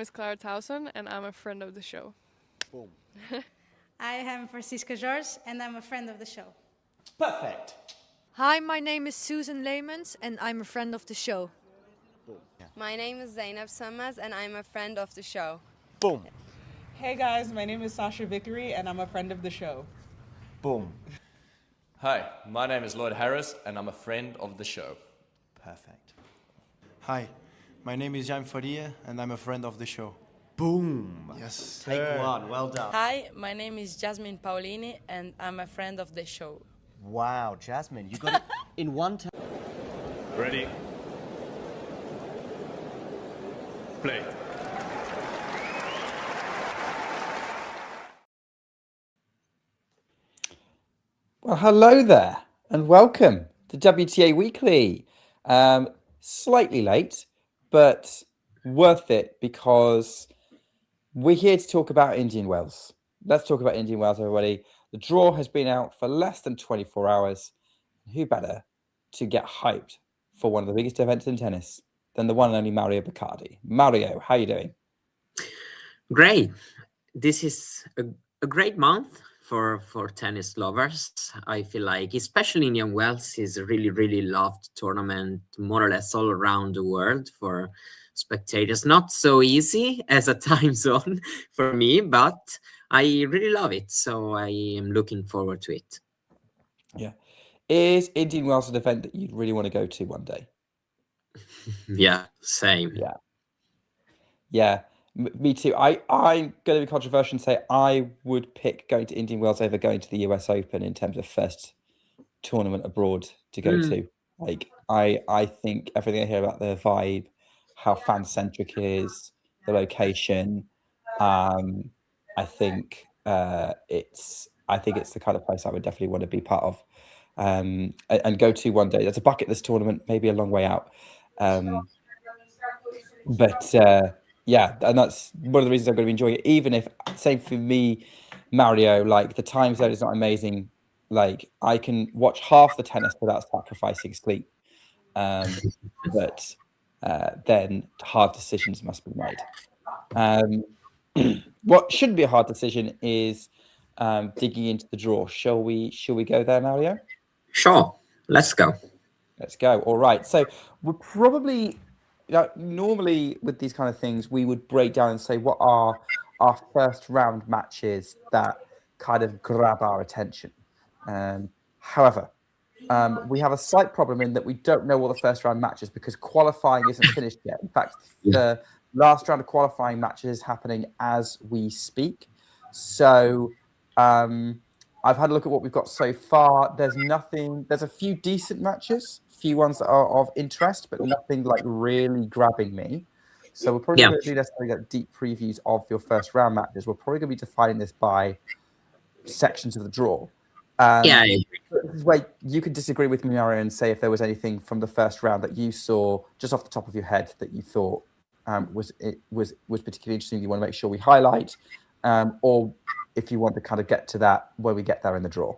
is Clara Towson, and I'm a friend of the show. Boom. I am Francisca George, and I'm a friend of the show. Perfect. Hi, my name is Susan Leemans, and I'm a friend of the show. Boom. Yeah. My name is Zainab Sammaz, and I'm a friend of the show. Boom. Hey guys, my name is Sasha Vickery, and I'm a friend of the show. Boom. Hi, my name is Lloyd Harris, and I'm a friend of the show. Perfect. Hi, my name is Jan Faria, and I'm a friend of the show. Boom. Yes. Take one. Well done. Hi, my name is Jasmine Paolini, and I'm a friend of the show. Wow, Jasmine, you got it in one time. Ready? Play. Well, hello there, and welcome to WTA Weekly. Slightly late, but worth it because we're here to talk about Indian Wells. Let's talk about Indian Wells, everybody. The draw has been out for less than 24 hours. Who better to get hyped for one of the biggest events in tennis than the one and only Mario Baccardi? Mario, how are you doing? Great. This is a great month for tennis lovers. I feel like, especially Indian Wells, is a really, really loved tournament, more or less all around the world for spectators. Not so easy as a time zone for me, but I really love it. So I am looking forward to it. Yeah. Is Indian Wells an event that you'd really want to go to one day? Yeah, same. Yeah. Me too. I'm going to be controversial and say I would pick going to Indian Wells over going to the US Open in terms of first tournament abroad to go to. Like, I think everything I hear about the vibe, how fan-centric it is, the location, I think it's the kind of place I would definitely want to be part of and go to one day. That's a bucket list tournament, maybe a long way out. Yeah, and that's one of the reasons I'm going to be enjoying it. Even if, same for me, Mario, like the time zone is not amazing. Like I can watch half the tennis without sacrificing sleep. But then hard decisions must be made. What shouldn't be a hard decision is digging into the draw. Shall we go there, Mario? Sure. Let's go. Let's go. All right. So we're probably... normally with these kind of things, we would break down and say what are our first round matches that kind of grab our attention. However, we have a slight problem in that we don't know all the first round matches because qualifying isn't finished yet. In fact, the last round of qualifying matches is happening as we speak. So I've had a look at what we've got so far. There's a few decent matches, few ones that are of interest, but nothing like really grabbing me. So we're probably going to do necessarily like deep previews of your first round matches. We're probably going to be defining this by sections of the draw. This is where you could disagree with me, Mario, and say if there was anything from the first round that you saw just off the top of your head that you thought was particularly interesting. You want to make sure we highlight, or if you want to kind of get to that where we get there in the draw.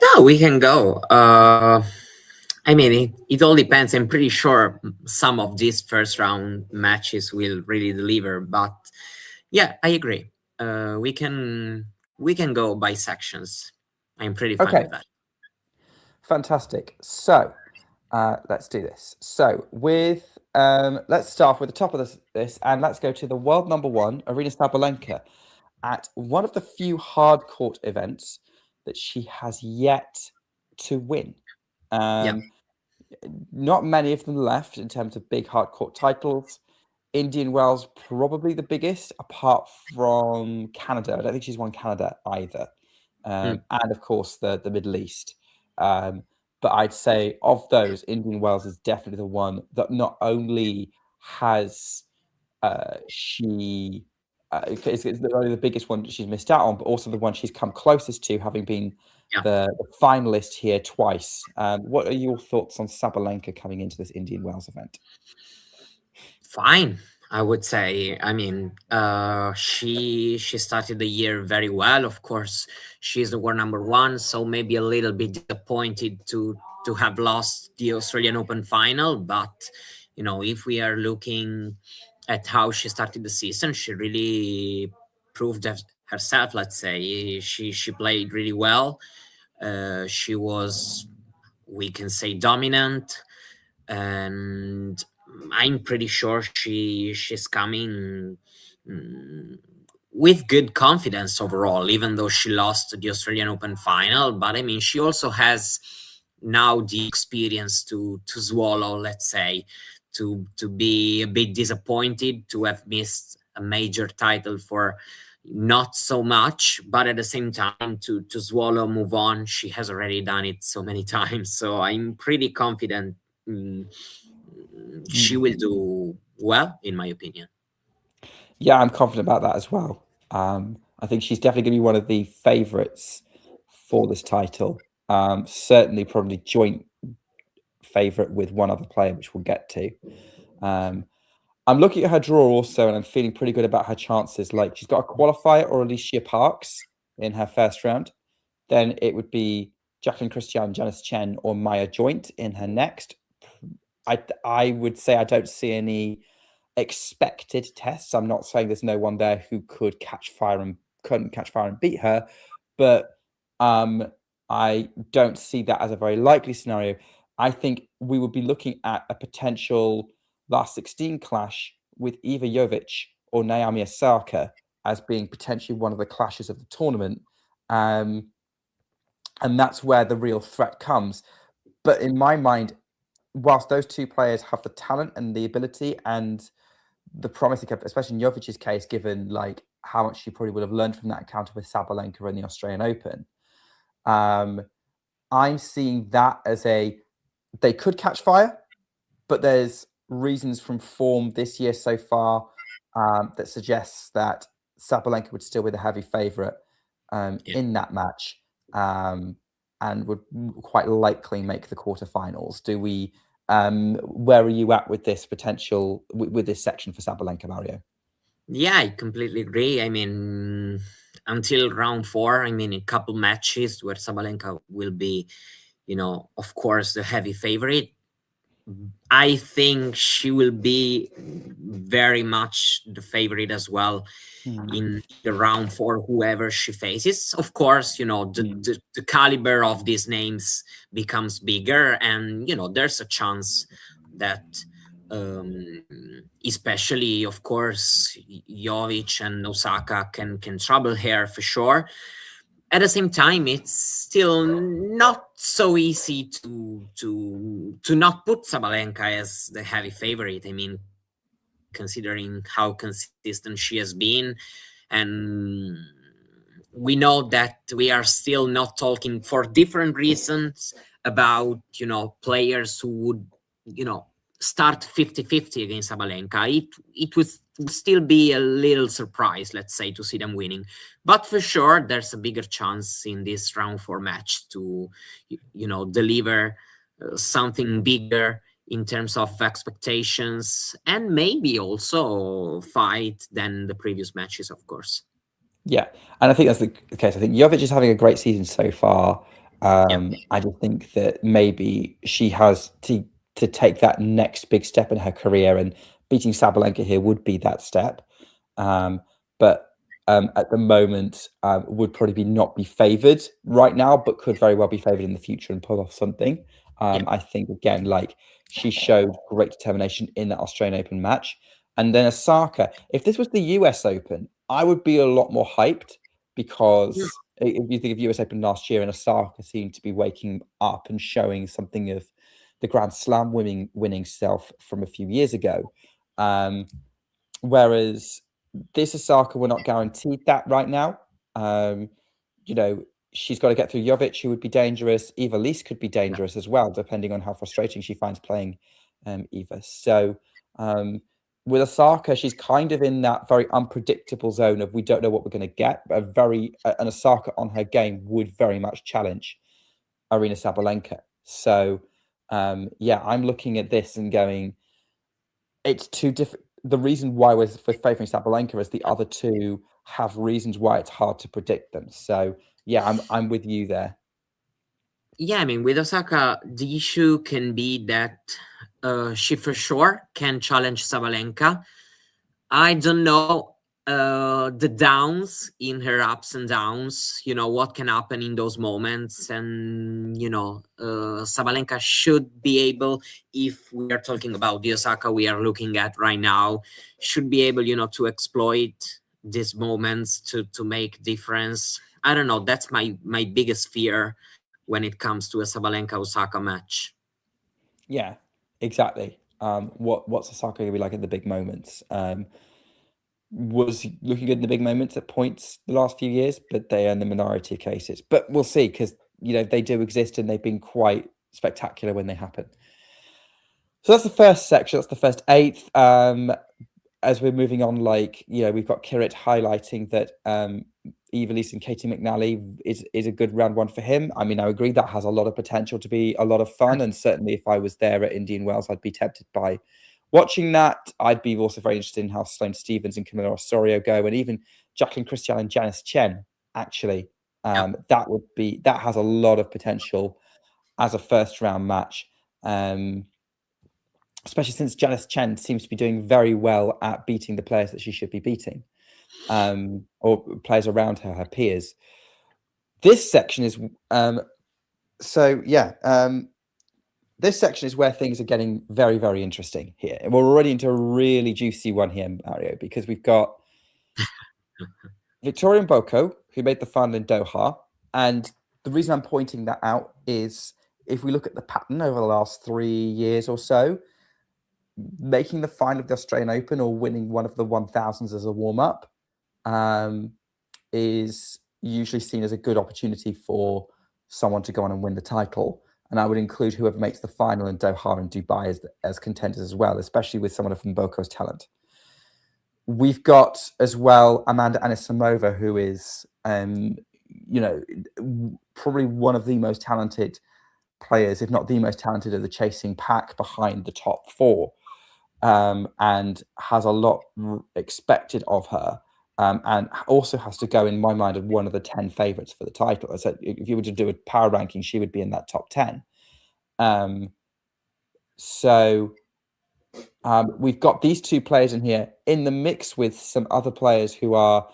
No, we can go. I mean, it all depends. I'm pretty sure some of these first round matches will really deliver, but yeah, I agree. We can go by sections. I'm pretty fine with that. Fantastic. So let's do this. So with let's start with the top of this, and let's go to the world number one, Aryna Sabalenka, at one of the few hard court events that she has yet to win. Not many of them left in terms of big hard court titles. Indian Wells probably the biggest, apart from Canada. I don't think she's won Canada either. And of course the Middle East. But I'd say of those, Indian Wells is definitely the one that not only has it's only the biggest one she's missed out on, but also the one she's come closest to, having been the finalist here twice. What are your thoughts on Sabalenka coming into this Indian Wells event? Fine, I would say. I mean, she started the year very well. Of course, she's the world number one, so maybe a little bit disappointed to have lost the Australian Open final. But you know, if we are looking at how she started the season. She really proved herself. Let's say she played really well. She was, we can say, dominant, and I'm pretty sure she's coming with good confidence overall, even though she lost the Australian Open final. But I mean, she also has now the experience to swallow, let's say, to be a bit disappointed to have missed a major title for not so much, but at the same time to swallow, move on. She has already done it so many times, so I'm pretty confident she will do well, in my opinion. Yeah, I'm confident about that as well. I think she's definitely going to be one of the favourites for this title. Certainly, probably joint favourite with one other player, which we'll get to. I'm looking at her draw also, and I'm feeling pretty good about her chances. Like, she's got a qualifier or Alicia Parks in her first round. Then it would be Jacqueline Christian, Janice Chen, or Maya Joint in her next. I would say I don't see any expected tests. I'm not saying there's no one there who could catch fire and couldn't catch fire and beat her, but I don't see that as a very likely scenario. I think we would be looking at a potential last 16 clash with Iva Jovic or Naomi Osaka as being potentially one of the clashes of the tournament. And that's where the real threat comes. But in my mind, whilst those two players have the talent and the ability and the promise, especially in Jovic's case, given like how much she probably would have learned from that encounter with Sabalenka in the Australian Open, I'm seeing that as they could catch fire, but there's reasons from form this year so far that suggests that Sabalenka would still be the heavy favourite in that match and would quite likely make the quarterfinals. Do we? Where are you at with this potential with this section for Sabalenka, Mario? Yeah, I completely agree. I mean, until round 4, I mean, a couple matches where Sabalenka will be, of course, the heavy favorite. I think she will be very much the favorite as well in the round 4, whoever she faces. Of course, the caliber of these names becomes bigger, and there's a chance that especially, of course, Jovic and Osaka can trouble her for sure. At the same time, it's still not so easy to not put Sabalenka as the heavy favorite. I mean, considering how consistent she has been, and we know that we are still not talking for different reasons about players who would start 50-50 against Sabalenka. It would still be a little surprise, let's say, to see them winning. But for sure, there's a bigger chance in this round 4 match to, deliver something bigger in terms of expectations, and maybe also fight than the previous matches, of course. Yeah, and I think that's the case. I think Jovic is having a great season so far. I just think that maybe she has to take that next big step in her career, and beating Sabalenka here would be that step. But at the moment, would probably not be favoured right now, but could very well be favoured in the future and pull off something. I think, again, like she showed great determination in that Australian Open match. And then Osaka, if this was the US Open, I would be a lot more hyped, because if you think of US Open last year, and Osaka seemed to be waking up and showing something of the Grand Slam winning self from a few years ago. Whereas this Osaka, we're not guaranteed that right now. She's got to get through Jovic, who would be dangerous. Eva Lise could be dangerous as well, depending on how frustrating she finds playing Eva. So with Osaka, she's kind of in that very unpredictable zone of we don't know what we're going to get. But an Osaka on her game would very much challenge Aryna Sabalenka. So I'm looking at this and going, it's too different. The reason why we're favouring Sabalenka is the other two have reasons why it's hard to predict them. So I'm with you there. Yeah, I mean, with Osaka, the issue can be that she for sure can challenge Sabalenka, I don't know the downs in her ups and downs, what can happen in those moments. And, Sabalenka should be able, if we are talking about the Osaka we are looking at right now, should be able, to exploit these moments to make difference. I don't know. That's my biggest fear when it comes to a Sabalenka Osaka match. Yeah, exactly. What's Osaka going to be like at the big moments? Was looking good in the big moments at points the last few years, but they are in the minority of cases. But we'll see, because they do exist and they've been quite spectacular when they happen. So that's the first section. That's the first eighth. As we're moving on, we've got Kirit highlighting that Eva Lees and Katie McNally is a good round one for him. I mean, I agree that has a lot of potential to be a lot of fun, and certainly if I was there at Indian Wells, I'd be tempted by watching that. I'd be also very interested in how Sloane Stephens and Camila Osorio go, and even Jacqueline Christian and Janice Chen. Actually, that has a lot of potential as a first round match. Especially since Janice Chen seems to be doing very well at beating the players that she should be beating, or players around her, her peers. This section is this section is where things are getting very, very interesting here. And we're already into a really juicy one here, Mario, because we've got Victoria Mboko, who made the final in Doha. And the reason I'm pointing that out is if we look at the pattern over the last 3 years or so, making the final of the Australian Open or winning one of the 1000s as a warm-up is usually seen as a good opportunity for someone to go on and win the title. And I would include whoever makes the final in Doha and Dubai as contenders as well, especially with someone of Mboko's talent. We've got as well Amanda Anisimova, who is, probably one of the most talented players, if not the most talented of the chasing pack behind the top four, and has a lot expected of her. And also has to go, in my mind, as one of the 10 favourites for the title. So if you were to do a power ranking, she would be in that top 10. We've got these two players in here in the mix with some other players who are,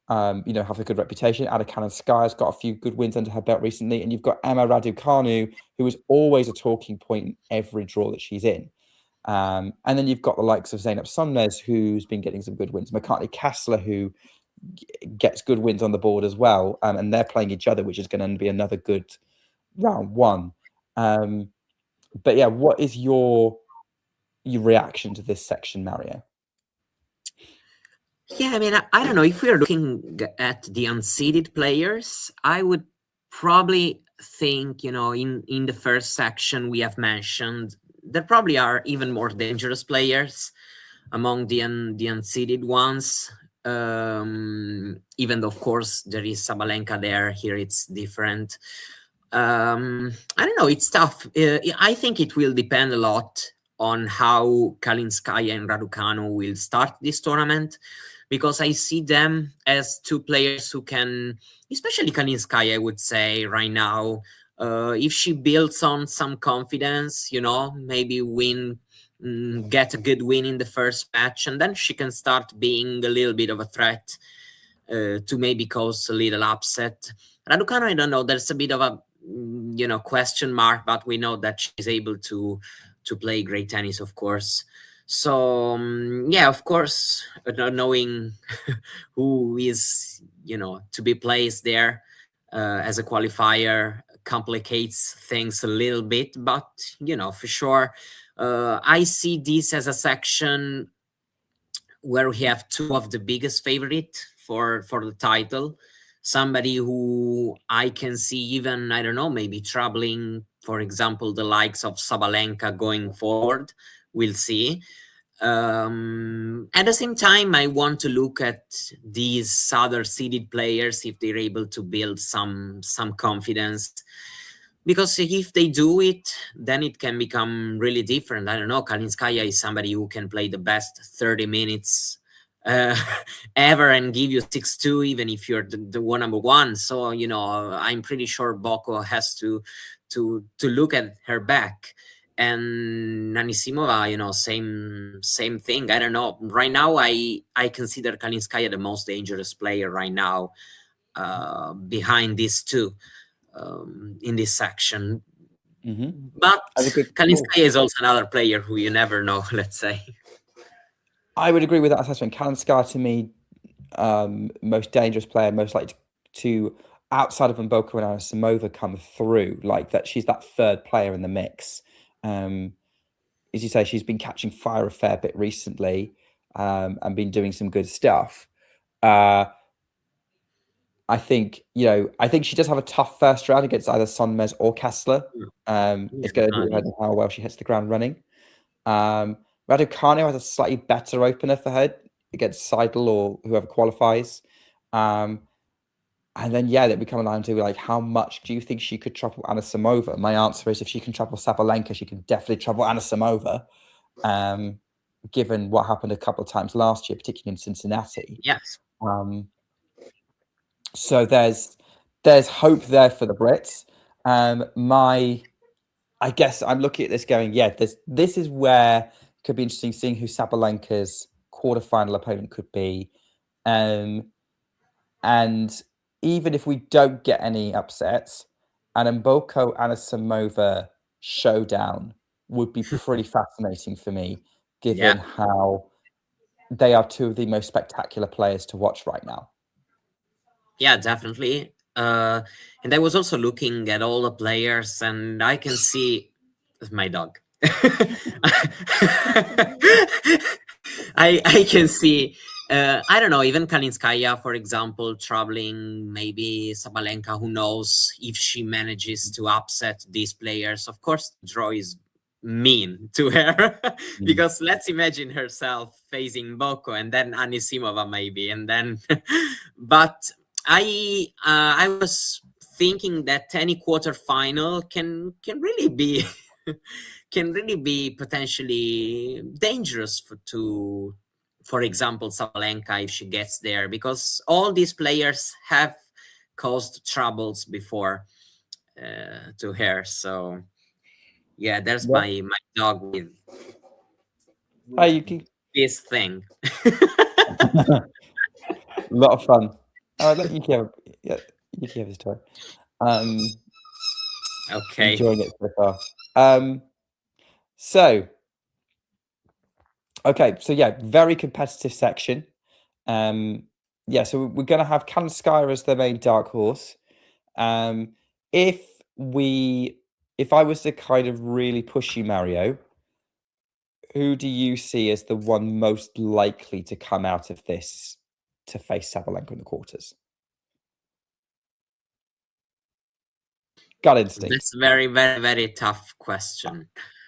have a good reputation. Ada Kalinskaya's got a few good wins under her belt recently. And you've got Emma Raducanu, who is always a talking point in every draw that she's in. And then you've got the likes of Zeynep Sumnes, who's been getting some good wins. McCartney Kessler, who gets good wins on the board as well. And they're playing each other, which is going to be another good round one. But yeah, what is your reaction to this section, Mario? Yeah, I mean, I don't know. If we are looking at the unseeded players, I would probably think, in the first section we have mentioned, there probably are even more dangerous players among the unseeded ones. Even though, of course, there is Sabalenka there. Here it's different. I don't know. It's tough. I think it will depend a lot on how Kalinskaya and Raducanu will start this tournament, because I see them as two players who can, especially Kalinskaya, I would say right now, if she builds on some confidence, maybe get a good win in the first match, and then she can start being a little bit of a threat to maybe cause a little upset. Raducanu, I don't know, there's a bit of a, question mark, but we know that she's able to play great tennis, of course. So, of course, knowing who is, to be placed there as a qualifier complicates things a little bit, but, for sure, I see this as a section where we have two of the biggest favorite for the title. Somebody who I can see even, I don't know, maybe troubling, for example, the likes of Sabalenka going forward. We'll see. At the same time, I want to look at these other seeded players, if they're able to build some confidence. Because if they do it, then it can become really different. I don't know, Kalinskaya is somebody who can play the best 30 minutes ever and give you 6-2, even if you're the one number one. So, I'm pretty sure Boko has to look at her back. And Anisimova, same thing. I don't know. Right now, I consider Kalinskaya the most dangerous player right now, behind these two in this section. But Kalinskaya is also another player who you never know, let's say. I would agree with that assessment. Kalinskaya, to me, most dangerous player, most likely to outside of Mboko and Anisimova come through, like that. She's that third player in the mix. As you say, she's been catching fire a fair bit recently, and been doing some good stuff. I think she does have a tough first round against either Sonmez or Kessler. It's going to depend on how well she hits the ground running. Raducanu has a slightly better opener for her against Seidel or whoever qualifies. And then, that we come down to, like, how much do you think she could trouble Anisimova? My answer is, if she can trouble Sabalenka, she can definitely trouble Anisimova, given what happened a couple of times last year, particularly in Cincinnati. Yes. So there's hope there for the Brits. I guess I'm looking at this going, this is where it could be interesting seeing who Sabalenka's quarterfinal opponent could be. And even if we don't get any upsets, an Mboko Anisimova showdown would be pretty fascinating for me, given how they are two of the most spectacular players to watch right now. Yeah, definitely. And I was also looking at all the players, and I can see my dog. I can see, I don't know, even Kalinskaya, for example, troubling maybe Sabalenka. Who knows if she manages to upset these players. Of course, the draw is mean to her because let's imagine herself facing Mboko and then Anisimova maybe, and then but I was thinking that any quarterfinal can really be can really be potentially dangerous for example, Sabalenka, if she gets there, because all these players have caused troubles before to her. So yeah, there's my dog with Hi, Yuki. This thing. A lot of fun. Let Yuki have Yuki have his toy. Okay. Enjoying it so far. So very competitive section. So we're going to have Kalinskaya as the main dark horse. If I was to kind of really push you, Mario, who do you see as the one most likely to come out of this to face Sabalenka in the quarters? Gut instinct. That's a very, very, very tough question.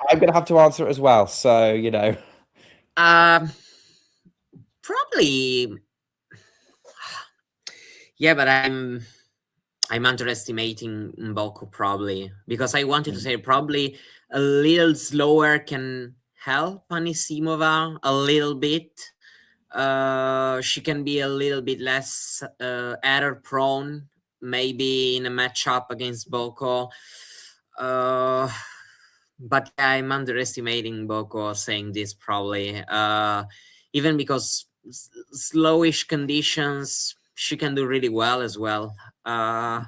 I'm going to have to answer it as well. So, probably. Yeah, but I'm underestimating Mboko probably, because I wanted to say probably a little slower can help Anisimova a little bit. She can be a little bit less error prone, maybe in a matchup against Boko. But I'm underestimating Boko saying this probably. Even because slowish conditions, she can do really well as well. I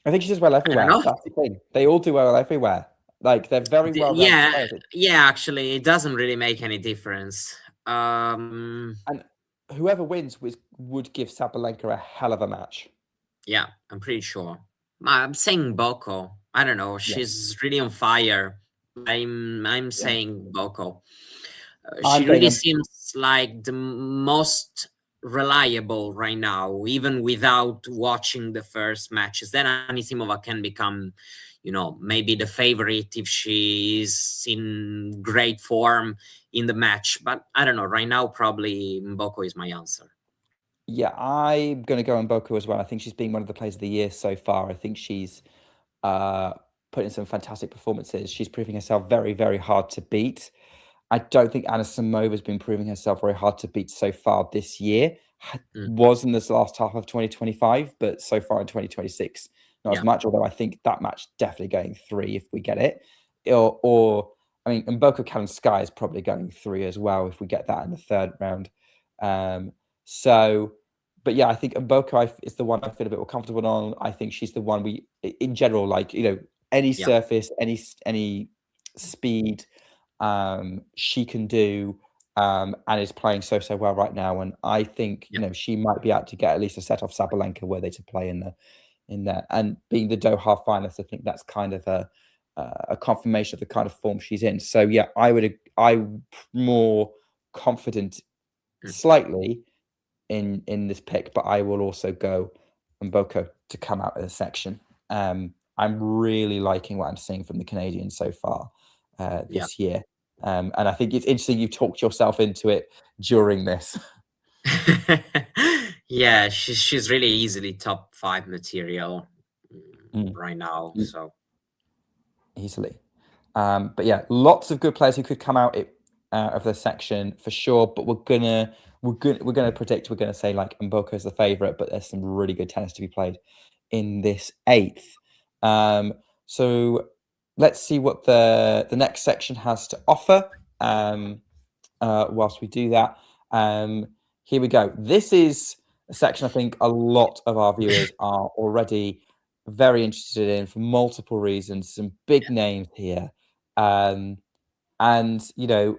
think she does well everywhere. That's the thing. They all do well everywhere. Like, they're very well. Yeah, actually, it doesn't really make any difference. And whoever wins would give Sabalenka a hell of a match. Yeah, I'm pretty sure. I'm saying Boko. I don't know. She's really on fire. I'm saying Boko. She really seems like the most reliable right now, even without watching the first matches. Then Anisimova can become, maybe the favorite if she is in great form in the match. But I don't know. Right now, probably Mboko is my answer. Yeah, I'm going to go on Mboko as well. I think she's been one of the players of the year so far. I think she's put in some fantastic performances. She's proving herself very, very hard to beat. I don't think Anisimova has been proving herself very hard to beat so far this year. Was in this last half of 2025, but so far in 2026, as much, although I think that match definitely going 3 if we get it. Or I mean, Mboko Kalinskaya is probably going 3 as well if we get that in the 3rd round. But yeah, I think Mboko is the one I feel a bit more comfortable on. I think she's the one we, in general, like, any surface, any speed, she can do, and is playing so well right now. And I think she might be able to get at least a set off Sabalanka were they to play in there. And being the Doha finalist, I think that's kind of a confirmation of the kind of form she's in. So yeah, I'm more confident slightly in this pick, but I will also go Mboko to come out of the section. I'm really liking what I'm seeing from the Canadians so far this year. And I think it's interesting you talked yourself into it during this. Yeah, she's really easily top 5 material right now. So easily. But yeah, lots of good players who could come out of the section for sure. But we're gonna predict. We're gonna say like Mboko is the favorite, but there's some really good tennis to be played in this 8th. So let's see what the next section has to offer. Whilst we do that, here we go. This is a section I think a lot of our viewers are already very interested in for multiple reasons. Some big names here, and you've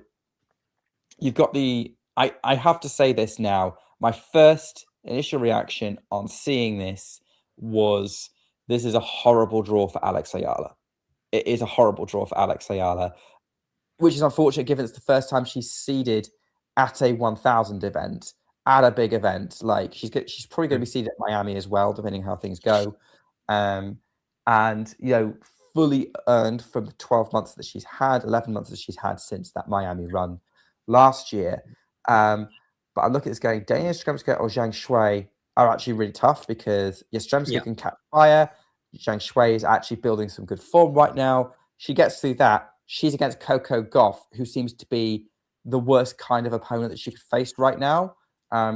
got the. I have to say this now. My first initial reaction on seeing this was this is a horrible draw for Alex Ayala. It is a horrible draw for Alex Ayala, which is unfortunate given it's the first time she's seeded at a 1000 event, at a big event. Like she's probably going to be seeded at Miami as well, depending how things go. And fully earned from the 12 months that she's had, 11 months that she's had since that Miami run last year. But I look at this going, Daniel Yastremska or Zhang Shui are actually really tough because Yastremska can catch fire. Zhang Shui is actually building some good form right now. She gets through that. She's against Coco Gauff, who seems to be the worst kind of opponent that she could face right now.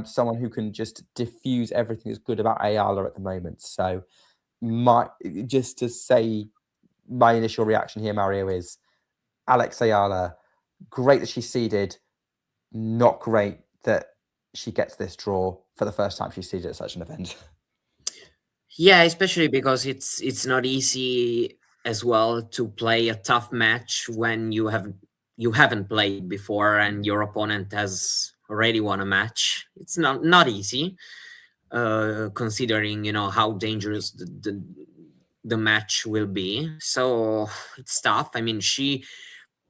Someone who can just diffuse everything that's good about Ayala at the moment. So my initial reaction here, Mario, is Alex Ayala, great that she's seeded, not great that she gets this draw for the first time she's seeded at such an event. Yeah, especially because it's not easy as well to play a tough match when you haven't played before and your opponent has already won a match. It's not easy, considering how dangerous the match will be. So it's tough. I mean,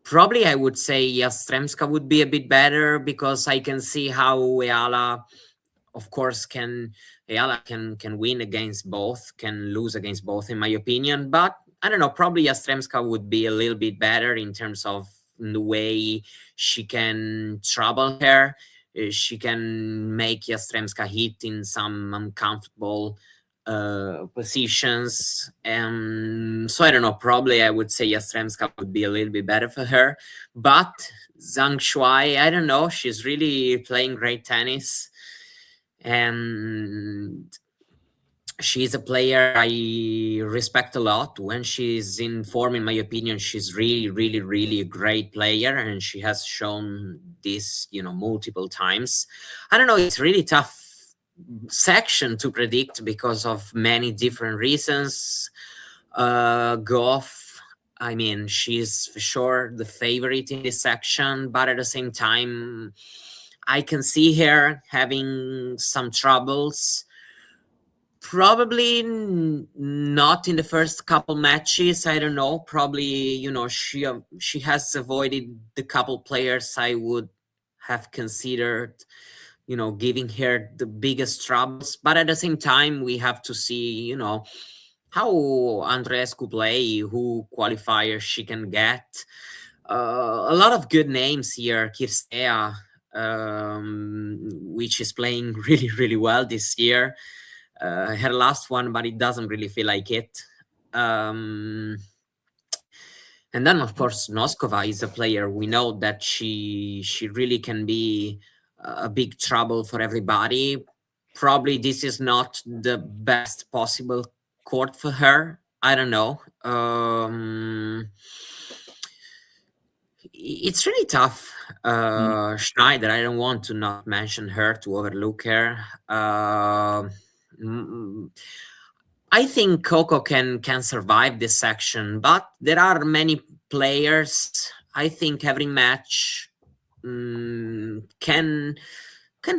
probably I would say Yastremska would be a bit better because I can see how Ayala, of course, Ayala can win against both, can lose against both, in my opinion. But I don't know, probably Yastremska would be a little bit better in terms of the way she can trouble her. She can make Yastremska hit in some uncomfortable positions. So I don't know, probably I would say Yastremska would be a little bit better for her. But Zhang Shui, I don't know, she's really playing great tennis. And she's a player I respect a lot. When she's in form, in my opinion, she's really, really, really a great player. And she has shown this, multiple times. I don't know, it's really tough section to predict because of many different reasons. Gauff, I mean, she's for sure the favorite in this section, but at the same time, I can see her having some troubles. Probably not in the first couple matches. I don't know. Probably, she has avoided the couple players I would have considered, giving her the biggest troubles. But at the same time, we have to see, how Andreescu play, who qualifiers she can get. A lot of good names here. Kirstea, which is playing really, really well this year. Her last one, but it doesn't really feel like it. And then, of course, Noskova is a player. We know that she really can be a big trouble for everybody. Probably this is not the best possible court for her. I don't know. It's really tough. Schneider, I don't want to not mention her, to overlook her. I think Coco can survive this section, but there are many players. I think every match can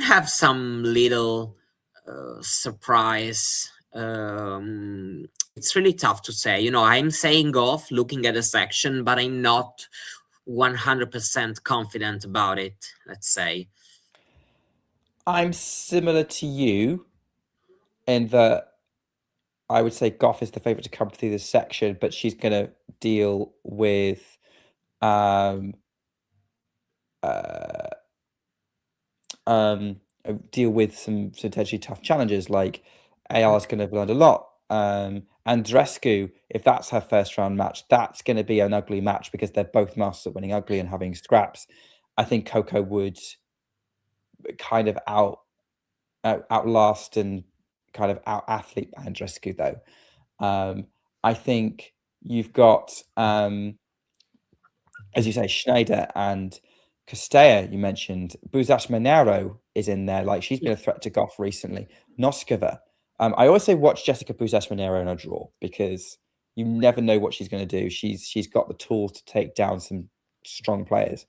have some little surprise. It's really tough to say. You know, I'm saying Gauff looking at the section, but I'm not 100% confident about it, let's say. I'm similar to you in that I would say Gauff is the favourite to come through this section, but she's going to deal with some potentially tough challenges. Like AR is going to have learned a lot. Andreescu, if that's her first round match, that's going to be an ugly match because they're both masters at winning ugly and having scraps. I think Coco would kind of outlast and kind of out athlete Andreescu though. I think you've got, as you say, Schneider and Castella, you mentioned. Buzas Monero is in there. Like, she's been a threat to Gauff recently. Noskova. I always say watch Jessica Buzas Monero in a draw because you never know what she's going to do. She's got the tools to take down some strong players.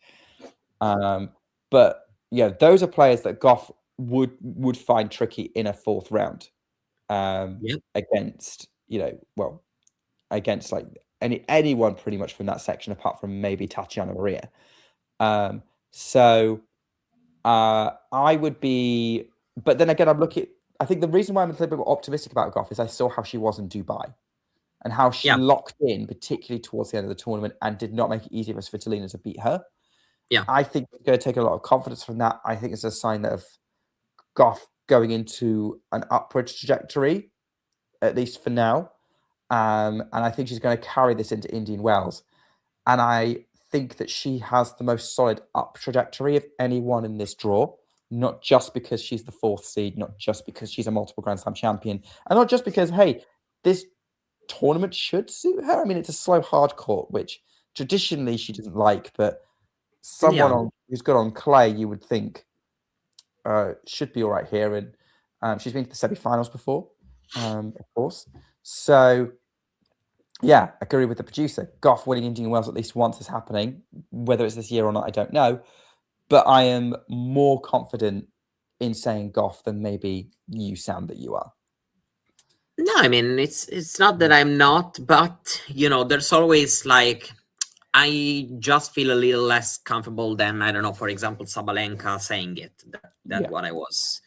But yeah, those are players that Gauff would find tricky in a fourth round against, against like anyone pretty much from that section apart from maybe Tatiana Maria. I would be, but then again, I think the reason why I'm a little bit more optimistic about Gauff is I saw how she was in Dubai and how she locked in, particularly towards the end of the tournament, and did not make it easy for Svitolina to beat her. Yeah, I think it's going to take a lot of confidence from that. I think it's a sign of Gauff going into an upward trajectory, at least for now. And I think she's going to carry this into Indian Wells. And I think that she has the most solid up trajectory of anyone in this draw, not just because she's the fourth seed, not just because she's a multiple Grand Slam champion, and not just because, hey, this tournament should suit her. I mean, it's a slow hard court, which traditionally she doesn't like, but someone who's good on clay, you would think should be all right here. And she's been to the semi-finals before, of course. So, yeah, I agree with the producer. Gauff winning Indian Wells at least once is happening. Whether it's this year or not, I don't know. But I am more confident in saying Gauff than maybe you sound that you are. No, I mean, it's not that I'm not, but, there's always like, I just feel a little less comfortable than, I don't know, for example, Sabalanka saying it. That's what I was.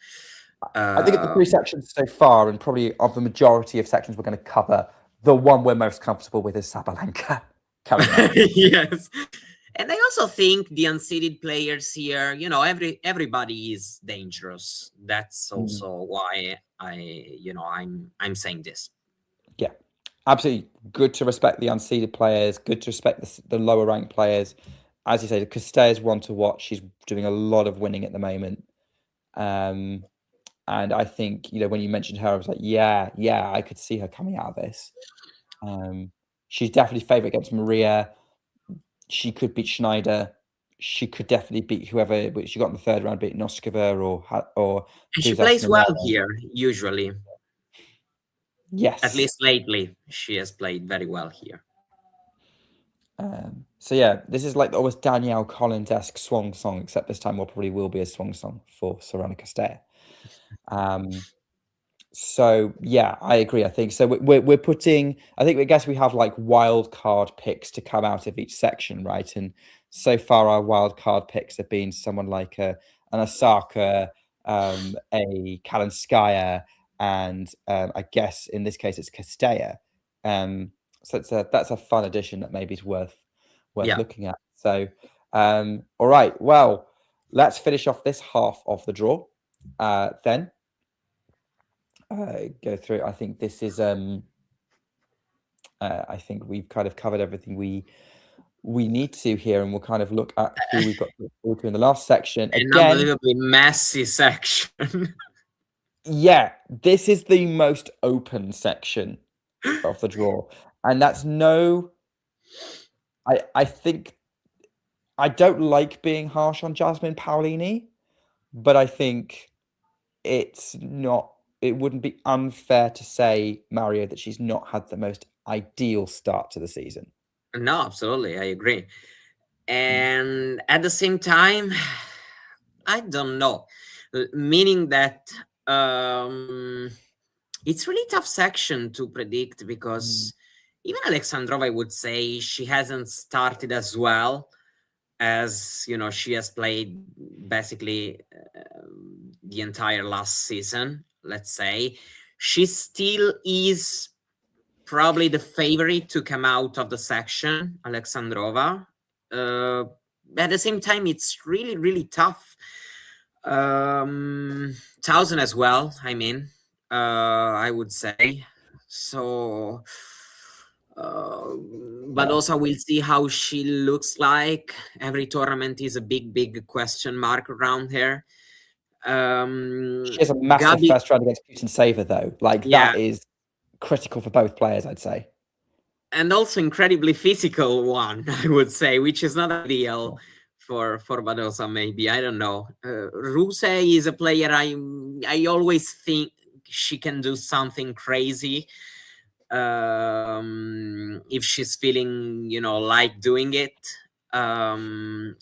I think of the three sections so far, and probably of the majority of sections we're going to cover, the one we're most comfortable with is Sabalanka. Yes. And I also think the unseeded players here, everybody is dangerous. That's also why I'm saying this. Yeah, absolutely. Good to respect the unseeded players. Good to respect the lower ranked players. As you say, Castella's one to watch. She's doing a lot of winning at the moment. And I think, when you mentioned her, I was like, yeah, I could see her coming out of this. She's definitely favourite against Maria. She could beat Schneider. She could definitely beat whoever she got in the third round, beat Noskova or. And she plays well here, usually. Yes. At least lately, she has played very well here. So yeah, this is like almost Danielle Collins-esque swan song, except this time probably will be a swan song for Sorana Castella. So yeah, I agree. I think so. We're putting. I guess we have like wild card picks to come out of each section, right? And so far, our wild card picks have been someone like an Osaka, a Kalinskaya, and I guess in this case it's Castella. So that's a fun addition that maybe is worth looking at. So all right, well, let's finish off this half of the draw. Then. Go through. I think this is. I think we've kind of covered everything we need to here, and we'll kind of look at who we've got to look forward to in the last section. An unbelievably messy section. Yeah, this is the most open section of the draw, and that's no. I think I don't like being harsh on Jasmine Paolini, but I think it's not. It wouldn't be unfair to say, Mario, that she's not had the most ideal start to the season. No, absolutely, I agree. And at the same time, I don't know, meaning that it's really tough section to predict because even Alexandrova, I would say, she hasn't started as well as, you know, she has played basically the entire last season, let's say. She still is probably the favorite to come out of the section, Alexandrova. At the same time, it's really, really tough. Thousand as well, I mean, I would say. So, but also we'll see how she looks like. Every tournament is a big, big question mark around her. She has a massive first round against Putin-Sava, though. Like, that is critical for both players, I'd say. And also incredibly physical one, I would say, which is not ideal for Badosa, maybe. I don't know. Ruse is a player I always think she can do something crazy if she's feeling, you know, like doing it. I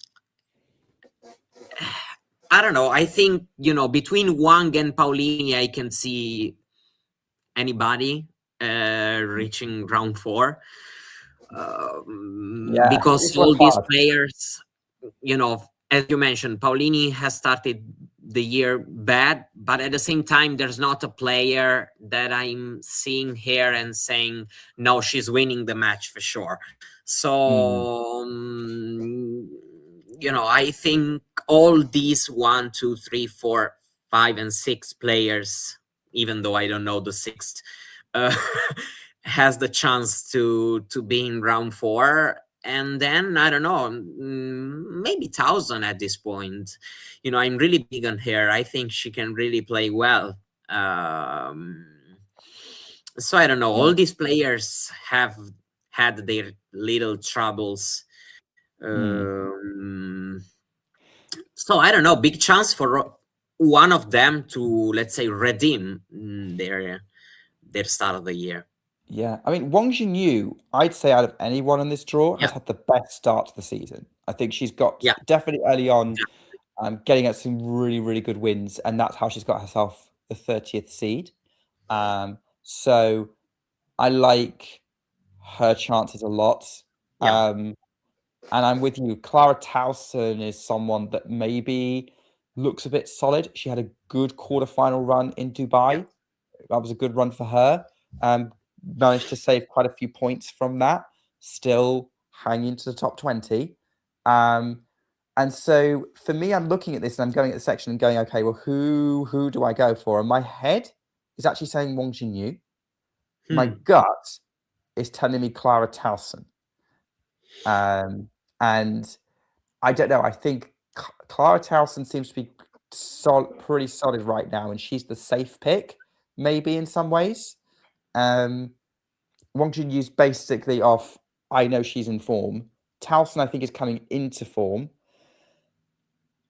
don't know. I think, you know, between Wang and Paolini, I can see anybody reaching round 4. Because all these players, you know, as you mentioned, Paolini has started the year bad, but at the same time, there's not a player that I'm seeing here and saying, no, she's winning the match for sure. So, you know, I think all these 1, 2, 3, 4, 5, and 6 players, even though I don't know the 6th, has the chance to be in round 4. And then, I don't know, maybe 1,000 at this point. You know, I'm really big on her. I think she can really play well. So I don't know. All these players have had their little troubles. So I don't know. Big chance for one of them to, let's say, redeem their start of the year. Yeah, I mean, Wang Xinyu, I'd say out of anyone in this draw, has had the best start to the season. I think she's got definitely early on getting at some really, really good wins, and that's how she's got herself the 30th seed. So I like her chances a lot. And I'm with you. Clara Towson is someone that maybe looks a bit solid. She had a good quarterfinal run in Dubai. That was a good run for her. Managed to save quite a few points from that, still hanging to the top 20. And so for me, I'm looking at this and I'm going at the section and going, okay, well, who do I go for? And my head is actually saying Wang Xinyu. My gut is telling me Clara Towson. And I don't know. I think Clara Towson seems to be pretty solid right now, and she's the safe pick, maybe in some ways. Wang Xinyu's basically off. I know she's in form. Towson, I think, is coming into form.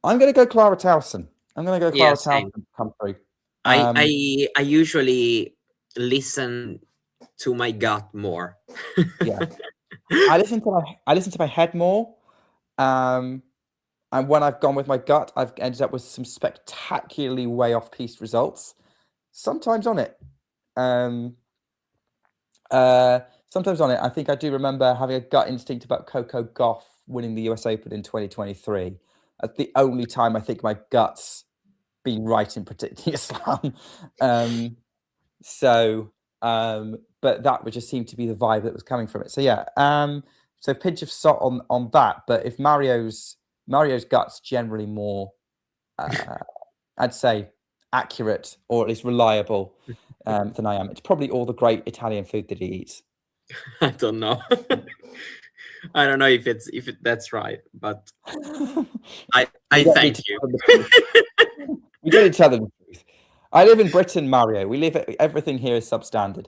I'm going to go Clara Towson. Towson to come through. I usually listen to my gut more. I listen to my head more. And when I've gone with my gut, I've ended up with some spectacularly way off piece results. Sometimes on it. Sometimes on it, I think I do remember having a gut instinct about Coco Gauff winning the US Open in 2023. That's the only time I think my gut's been right in predicting Islam. But that would just seem to be the vibe that was coming from it. So yeah, so pinch of salt on that. But if Mario's gut's generally more, I'd say, accurate or at least reliable than I am. It's probably all the great Italian food that he eats. I don't know. I don't know if that's right, but I thank you. We don't tell them the truth. I live in Britain, Mario. We live everything here is substandard.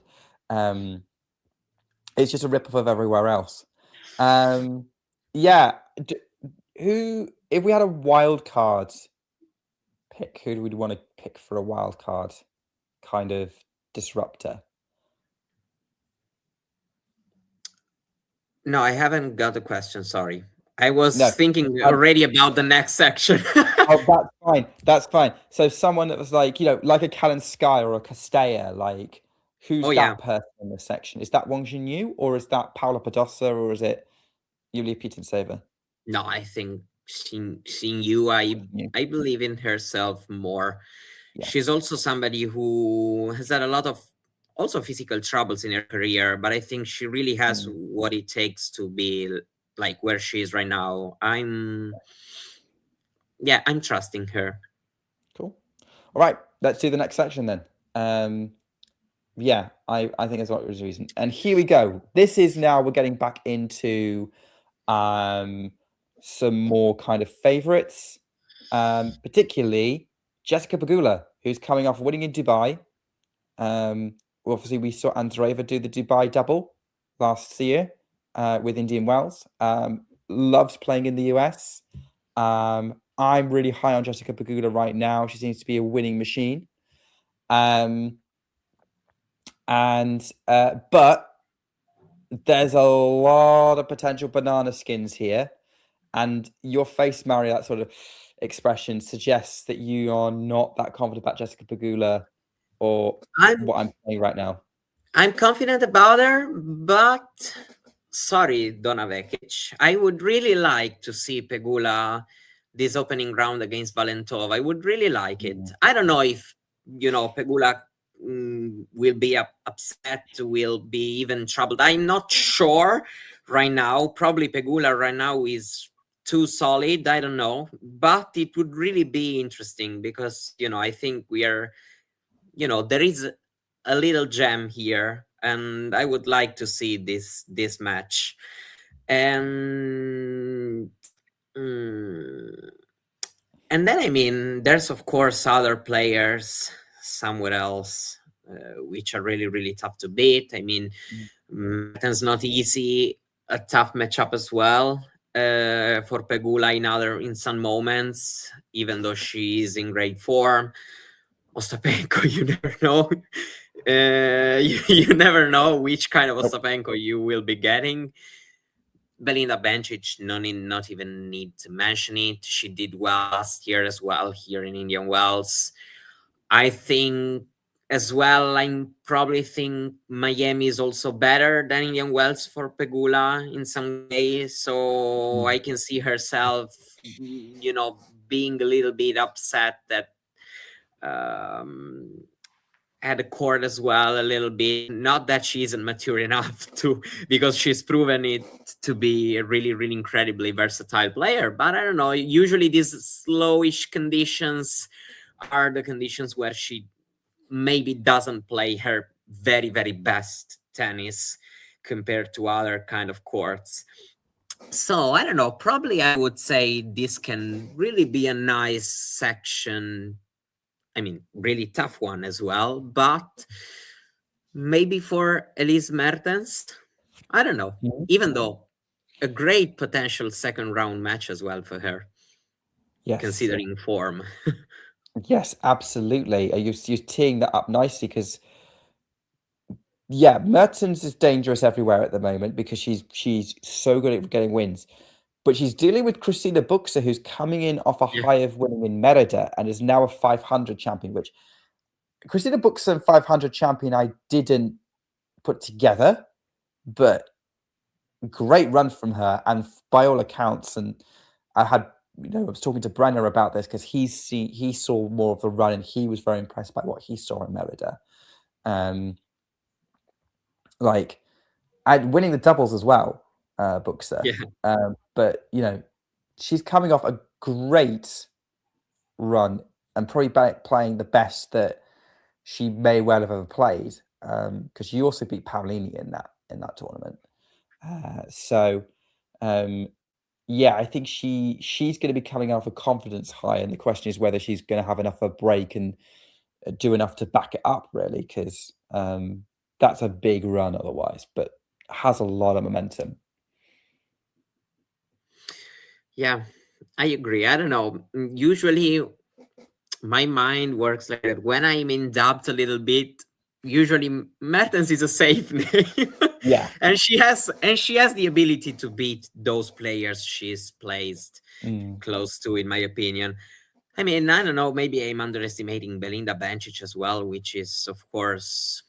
It's just a rip-off of everywhere else. Yeah. If we had a wild card pick, who do we want to pick for a wild card kind of disruptor? No, I haven't got the question. Sorry. I was No. thinking already about the next section. Oh, that's fine. That's fine. So someone that was like, like a Kalinskaya or a Castella, like who's that person in this section? Is that Wang Xinyu or is that Paula Badosa or is it Yulia Putintseva? No, I think Xinyu, I believe in herself more. Yeah. She's also somebody who has had a lot of also physical troubles in her career, but I think she really has what it takes to be like where she is right now. I'm trusting her. Cool. All right, let's do the next section then. Yeah, I think that's what was the reason. And here we go. This is now we're getting back into some more kind of favorites, particularly Jessica Pegula, who's coming off winning in Dubai. Obviously, we saw Andreeva do the Dubai double last year with Indian Wells. Loves playing in the US. I'm really high on Jessica Pegula right now. She seems to be a winning machine. But there's a lot of potential banana skins here. And your face, Mario, that sort of expression suggests that you are not that confident about Jessica Pegula or what I'm saying right now. I'm confident about her, but sorry, Donna Vekic. I would really like to see Pegula this opening round against Valentova. I would really like it. I don't know if, Pegula will be upset, will be even troubled. I'm not sure right now. Probably Pegula right now is too solid. I don't know. But it would really be interesting because, I think we are, there is a little gem here. And I would like to see this match. And then, there's, of course, other players somewhere else, which are really, really tough to beat. It's not easy, a tough matchup as well for Pegula in some moments, even though she is in great form. Ostapenko, you never know. You never know which kind of Ostapenko you will be getting. Belinda Bencic, not even need to mention it. She did well last year as well here in Indian Wells. I think as well, I probably think Miami is also better than Indian Wells for Pegula in some ways. So I can see herself, being a little bit upset that at the court as well a little bit. Not that she isn't mature enough to, because she's proven it to be a really, really incredibly versatile player. But I don't know, usually these slowish conditions are the conditions where she maybe doesn't play her very, very best tennis compared to other kind of courts. So I don't know, probably I would say this can really be a nice section. Really tough one as well, but maybe for Elise Mertens, I don't know, even though a great potential second round match as well for her, considering form. Yes, absolutely. You're teeing that up nicely because, Mertens is dangerous everywhere at the moment because she's so good at getting wins. But she's dealing with Christina Buxer, who's coming in off a high of winning in Merida and is now a 500 champion, which Christina Buxer and 500 champion I didn't put together, but great run from her. And by all accounts, and I was talking to Brenner about this because he saw more of the run and he was very impressed by what he saw in Merida. And winning the doubles as well. Buxer. But she's coming off a great run and probably playing the best that she may well have ever played because she also beat Paolini in that tournament. I think she's going to be coming off a confidence high, and the question is whether she's going to have enough of a break and do enough to back it up, really, because that's a big run otherwise. But has a lot of momentum. Yeah, I agree. I don't know. Usually my mind works like that. When I'm in doubt a little bit, usually Mertens is a safe name. Yeah. and she has the ability to beat those players she's placed close to, in my opinion. I mean, I don't know, maybe I'm underestimating Belinda Bencic as well, which is, of course,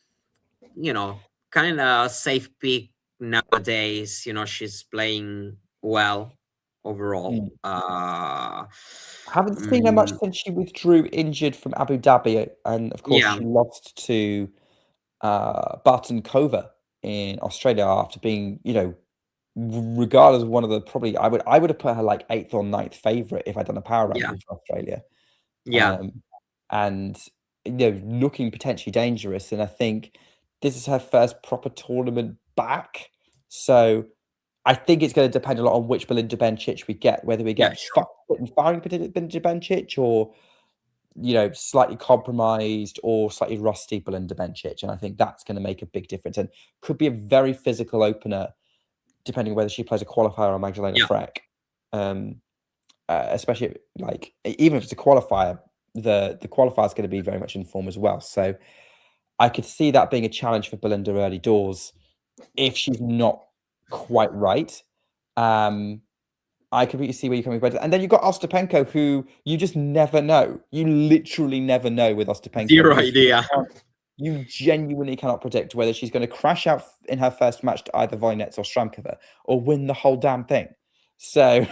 kind of a safe pick nowadays. She's playing well overall. Haven't seen her much since she withdrew injured from Abu Dhabi, and of course she lost to Barton Kova in Australia after being, regardless of one of the probably I would have put her like 8th or 9th favorite if I'd done a power ranking for Australia. And looking potentially dangerous. And I think this is her first proper tournament back. So I think it's going to depend a lot on which Belinda Bencic we get, whether we get firing Belinda Bencic or, slightly compromised or slightly rusty Belinda Bencic. And I think that's going to make a big difference and could be a very physical opener, depending on whether she plays a qualifier or Magdalena Freck. Especially like, even if it's a qualifier, the qualifier is going to be very much in form as well. So I could see that being a challenge for Belinda early doors if she's not quite right. I completely see where you're coming from. And then you've got Ostapenko, who you just never know. You literally never know with Ostapenko. Zero idea. You genuinely cannot predict whether she's going to crash out in her first match to either Voynets or Stramkova or win the whole damn thing. So,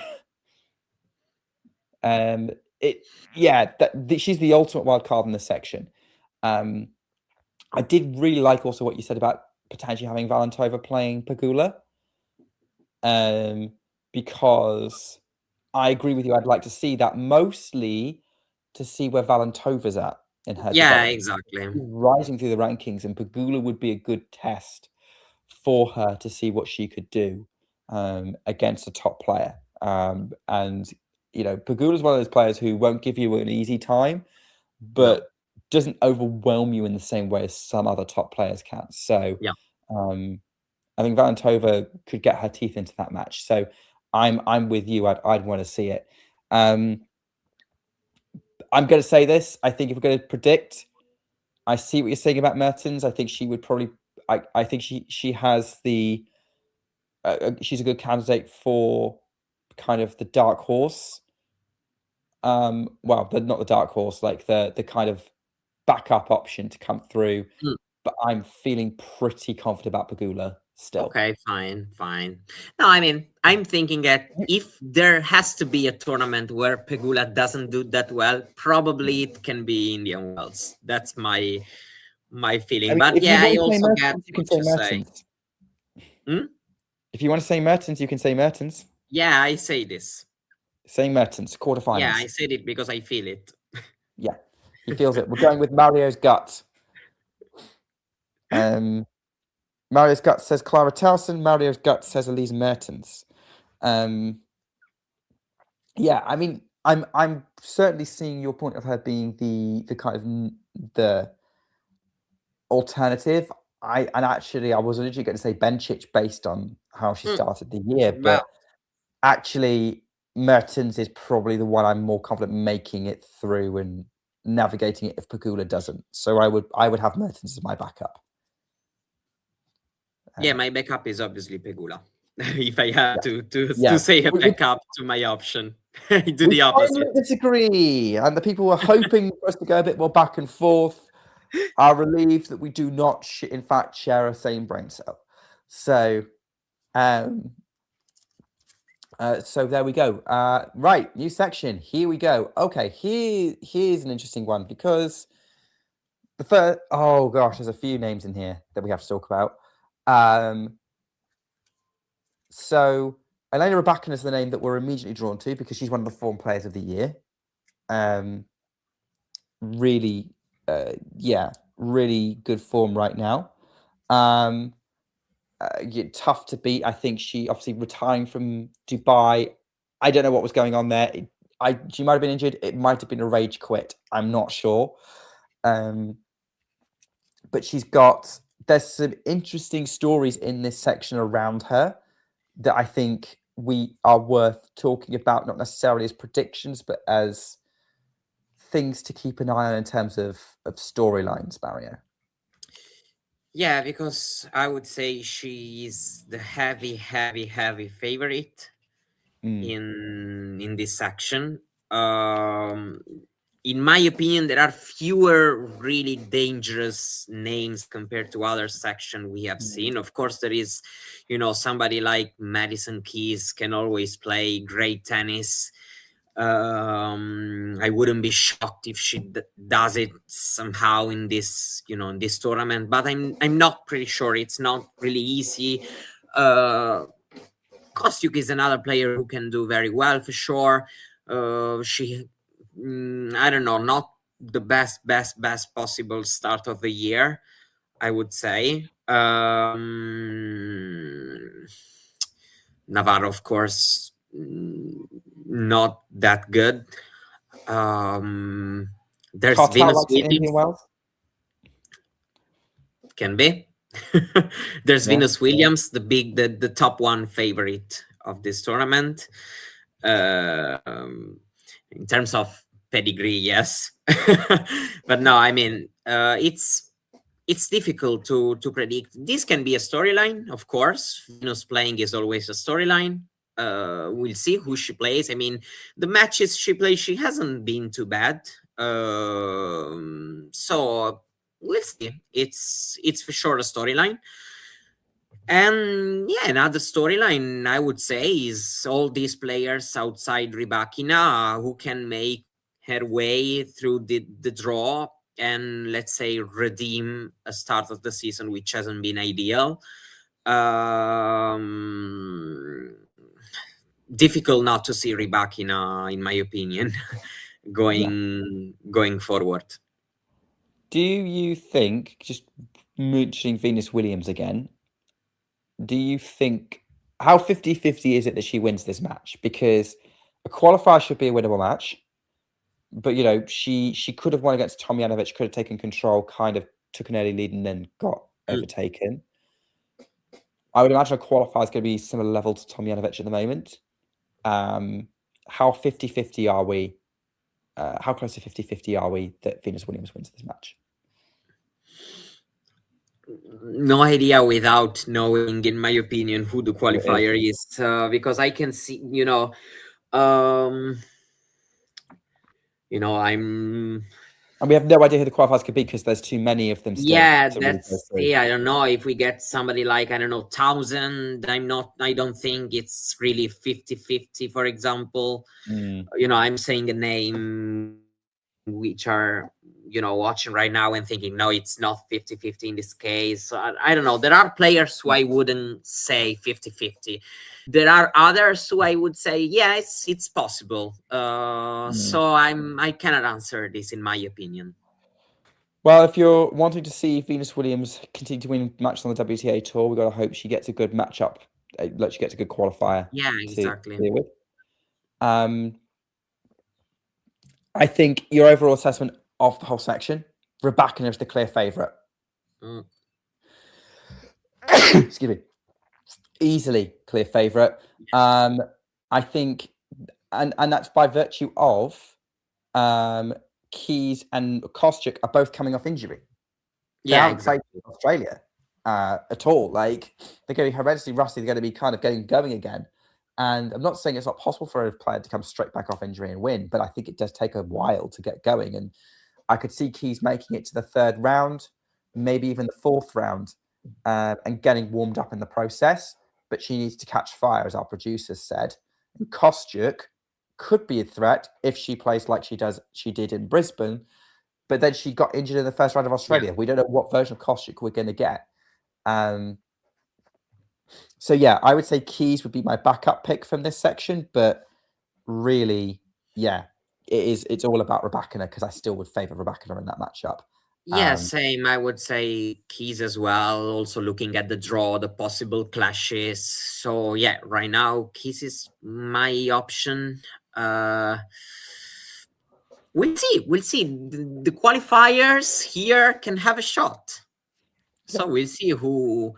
she's the ultimate wild card in this section. I did really like also what you said about potentially having Valentova playing Pegula. Because I agree with you. I'd like to see that, mostly to see where Valentova's at in her development. Exactly. Rising through the rankings, and Pegula would be a good test for her to see what she could do against a top player. And Pegula's one of those players who won't give you an easy time, but doesn't overwhelm you in the same way as some other top players can. So I think Valentova could get her teeth into that match. So I'm with you. I'd want to see it. I'm going to say this. I think if we're going to predict, I see what you're saying about Mertens. I think she would probably. I think she has the. She's a good candidate for kind of the dark horse. Well, not the dark horse, like the kind of backup option to come through. But I'm feeling pretty confident about Pegula still. Okay, fine. No, I mean, I'm thinking that if there has to be a tournament where Pegula doesn't do that well, probably it can be Indian Wells. That's my feeling. But I also get you can say Mertens. If you want to say Mertens, you can say Mertens. Yeah, I say this. Say Mertens, quarterfinals. Yeah, I said it because I feel it. Yeah, he feels it. We're going with Mario's gut. Mario's gut says Clara Towson. Mario's gut says Elise Mertens. Yeah, I mean, I'm certainly seeing your point of her being the kind of the alternative. I was originally going to say Bencic based on how she started the year, but actually Mertens is probably the one I'm more confident making it through and navigating it if Pegula doesn't. So I would have Mertens as my backup. Yeah, my backup is obviously Pegula. If I have to say a backup to my option, I do the opposite. I disagree, and the people were hoping for us to go a bit more back and forth are relieved that we do not, in fact, share a same brain cell. So, so there we go. Right, new section. Here we go. Okay, here's an interesting one because the first. Oh gosh, there's a few names in here that we have to talk about. So Elena Rybakina is the name that we're immediately drawn to because she's one of the form players of the year. Really, really good form right now. Tough to beat. I think she obviously retiring from Dubai. I don't know what was going on there. She might have been injured. It might have been a rage quit. I'm not sure. But she's got there's some interesting stories in this section around her that I think we are worth talking about, not necessarily as predictions, but as things to keep an eye on in terms of storylines, Mario. Yeah, because I would say she is the heavy favorite in this section. In my opinion, there are fewer really dangerous names compared to other sections we have seen. Of course, there is, somebody like Madison Keys can always play great tennis. I wouldn't be shocked if she does it somehow in this, in this tournament. But I'm not pretty sure. It's not really easy. Kostyuk is another player who can do very well for sure. I don't know, not the best possible start of the year, I would say. Navarro, of course, not that good. There's Venus Williams. Can be. There's Venus Williams, the top one favorite of this tournament. In terms of pedigree, yes. But no, I mean, it's difficult to predict. This can be a storyline, of course. Venus playing is always a storyline. We'll see who she plays. I mean, the matches she plays, she hasn't been too bad. So we'll see. It's for sure a storyline. And yeah, another storyline I would say is all these players outside Rybakina who can make her way through the draw and, let's say, redeem a start of the season which hasn't been ideal. Difficult not to see Rybakina, in my opinion, going forward. Do you think, just mentioning Venus Williams again, do you think, how 50-50 is it that she wins this match? Because a qualifier should be a winnable match, but, she could have won against Tomljanovic, could have taken control, kind of took an early lead and then got overtaken. I would imagine a qualifier is going to be similar level to Tomljanovic at the moment. How 50-50 are we? How close to 50-50 are we that Venus Williams wins this match? No idea without knowing, in my opinion, who the qualifier is, because I can see, and we have no idea who the qualifiers could be because there's too many of them still. Yeah, I don't know if we get somebody like, I don't know, 1,000. I don't think it's really 50-50, for example. I'm saying a name which are, watching right now and thinking, no, it's not 50-50 in this case. I don't know. There are players who I wouldn't say 50-50. There are others who I would say, yes, it's possible. So I cannot answer this, in my opinion. Well, if you're wanting to see Venus Williams continue to win matches on the WTA Tour, we've got to hope she gets a good matchup. She gets a good qualifier. Yeah, exactly. To deal with. I think your overall assessment of the whole section, Rybakina is the clear favourite. Excuse me. Easily clear favourite. I think, and that's by virtue of Keys and Kostyuk are both coming off injury. They haven't played in Australia at all. Like, they're going to be horrendously rusty. They're going to be kind of getting going again. And I'm not saying it's not possible for a player to come straight back off injury and win, but I think it does take a while to get going. And I could see Keys making it to the third round, maybe even the fourth round, and getting warmed up in the process. But she needs to catch fire, as our producers said. And Kostyuk could be a threat if she plays like she did in Brisbane, but then she got injured in the first round of Australia. We don't know what version of Kostyuk we're going to get. So yeah, I would say Keys would be my backup pick from this section, but really, yeah, it's all about Rybakina because I still would favour Rybakina in that matchup. Yeah, same. I would say Keys as well. Also looking at the draw, the possible clashes. So yeah, right now Keys is my option. We'll see. The qualifiers here can have a shot. So we'll see who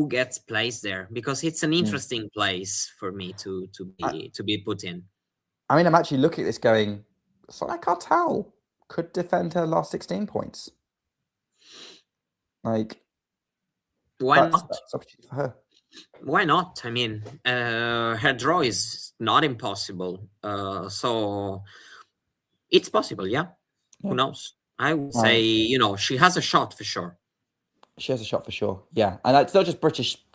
gets placed there, because it's an interesting place for me to be put in. I mean, I'm actually looking at this going, so I can't tell. Could defend her last 16 points. Like, why not? That's opportunity for her. Why not? I mean, her draw is not impossible. So it's possible, yeah. Who knows? I would say, she has a shot for sure. She has a shot for sure, yeah. And it's not just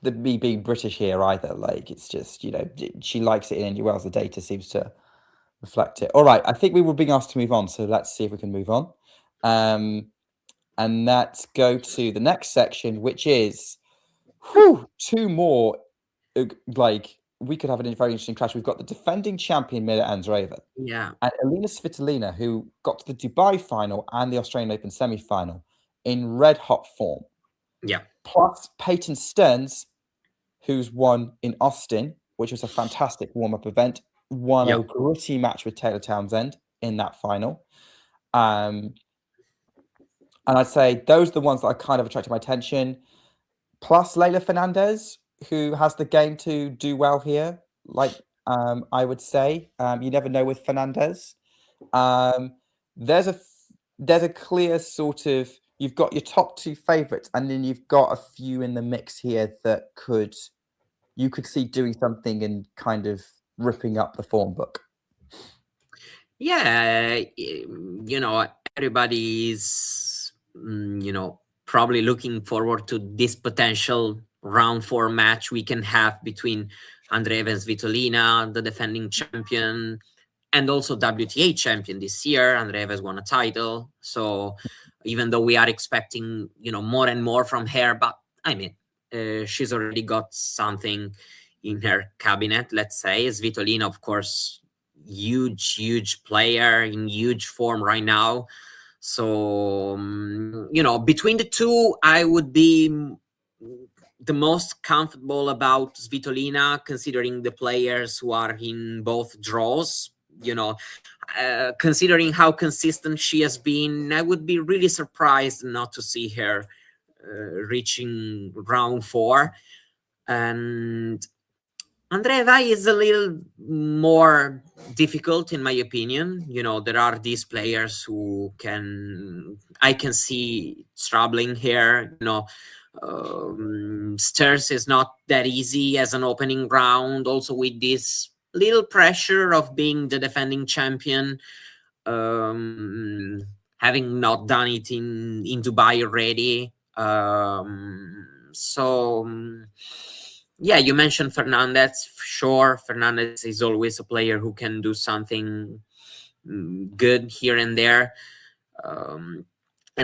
me being British here either. Like, it's just, she likes it in Indian Wells. The data seems to reflect it. All right, I think we were being asked to move on, so let's see if we can move on. And let's go to the next section, which is two more. Like, we could have a very interesting clash. We've got the defending champion, Mirra Andreeva. Yeah. And Elina Svitolina, who got to the Dubai final and the Australian Open semi-final in red-hot form. Yeah. Plus Peyton Stearns, who's won in Austin, which was a fantastic warm-up event, won a gritty match with Taylor Townsend in that final. And I'd say those are the ones that kind of attracted my attention. Plus Leylah Fernandez, who has the game to do well here. Like, I would say, you never know with Fernandez. There's a clear sort of, you've got your top two favorites, and then you've got a few in the mix here that you could see doing something and kind of ripping up the form book. Yeah, everybody is, probably looking forward to this potential round 4 match we can have between Andreeva and Svitolina, the defending champion, and also WTA champion this year. Andreeva has won a title. So even though we are expecting, more and more from her, but I mean, she's already got something in her cabinet, let's say. Svitolina, of course, huge player in huge form right now. So, between the two, I would be the most comfortable about Svitolina, considering the players who are in both draws. Considering how consistent she has been, I would be really surprised not to see her reaching round 4. And Andreeva is a little more difficult, in my opinion. There are these players who I can see struggling here. Stairs is not that easy as an opening round, also with this little pressure of being the defending champion, having not done it in Dubai already. Yeah, you mentioned Fernandez. For sure, Fernandez is always a player who can do something good here and there. And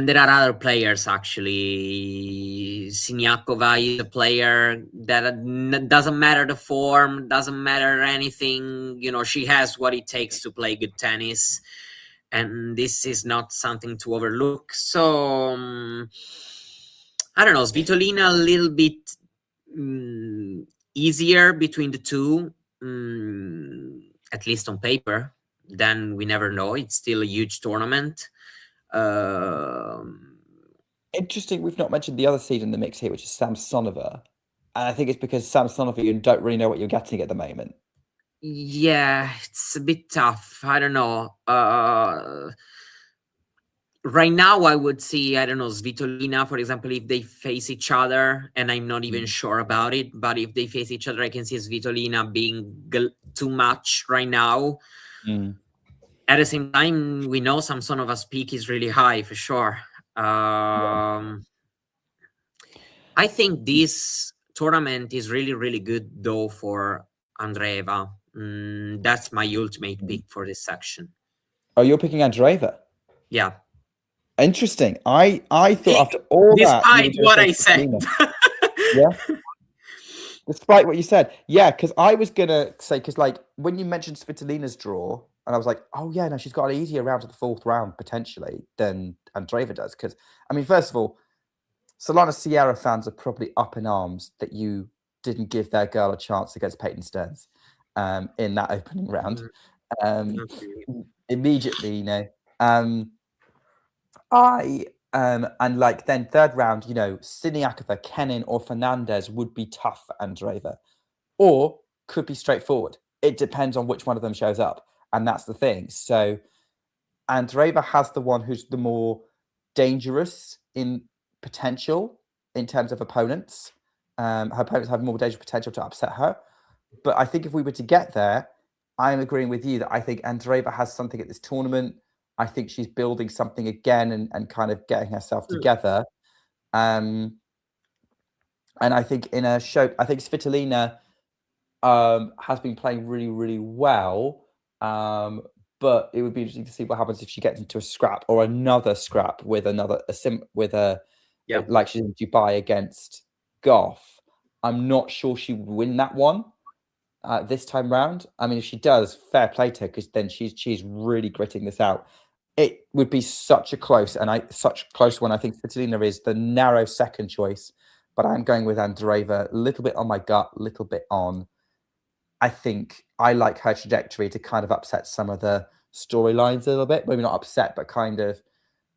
there are other players, actually. Siniakova is a player that doesn't matter the form, doesn't matter anything. She has what it takes to play good tennis. And this is not something to overlook. So, I don't know. Svitolina a little bit easier between the two, at least on paper. Then we never know. It's still a huge tournament. Interesting. We've not mentioned the other seed in the mix here, which is Samsonova. And I think it's because Samsonova, you don't really know what you're getting at the moment. Yeah, it's a bit tough. I don't know. Right now, I would see, I don't know, Svitolina, for example, if they face each other, and I'm not even sure about it, but if they face each other, I can see Svitolina being too much right now. At the same time, we know Samsonova's peak is really high, for sure. I think this tournament is really, really good, though, for Andreeva. That's my ultimate pick for this section. Oh, you're picking Andreeva? Yeah. Interesting. I thought after all despite what I said. Yeah. Despite what you said. Yeah, because I was going to say, because like when you mentioned Svitolina's draw, and I was like, oh yeah, no, she's got an easier round to the 4th round, potentially, than Andreeva does. Because, I mean, first of all, Solana Sierra fans are probably up in arms that you didn't give their girl a chance against Peyton Stearns in that opening round. Immediately, I And like then third round, you know, Siniakova, Kenin, or Fernandez would be tough for Andreeva, or could be straightforward. It depends on which one of them shows up, and that's the thing. So Andreeva has the one who's the more dangerous in potential in terms of opponents. Her opponents have more dangerous potential to upset her. But I think if we were to get there, I'm agreeing with you that I think Andreeva has something at this tournament. I think she's building something again and kind of getting herself together. And I think in a show, I think Svitolina has been playing really, really well. But it would be interesting to see what happens if she gets into a scrap or another scrap with like she's in Dubai against Gauff. I'm not sure she would win that one this time round. I mean, if she does, fair play to her, because then she's really gritting this out. It would be such a close one. I think Svitolina is the narrow second choice, but I'm going with Andreeva, a little bit on my gut, a little bit on. I think I like her trajectory to kind of upset some of the storylines a little bit. Maybe not upset, but kind of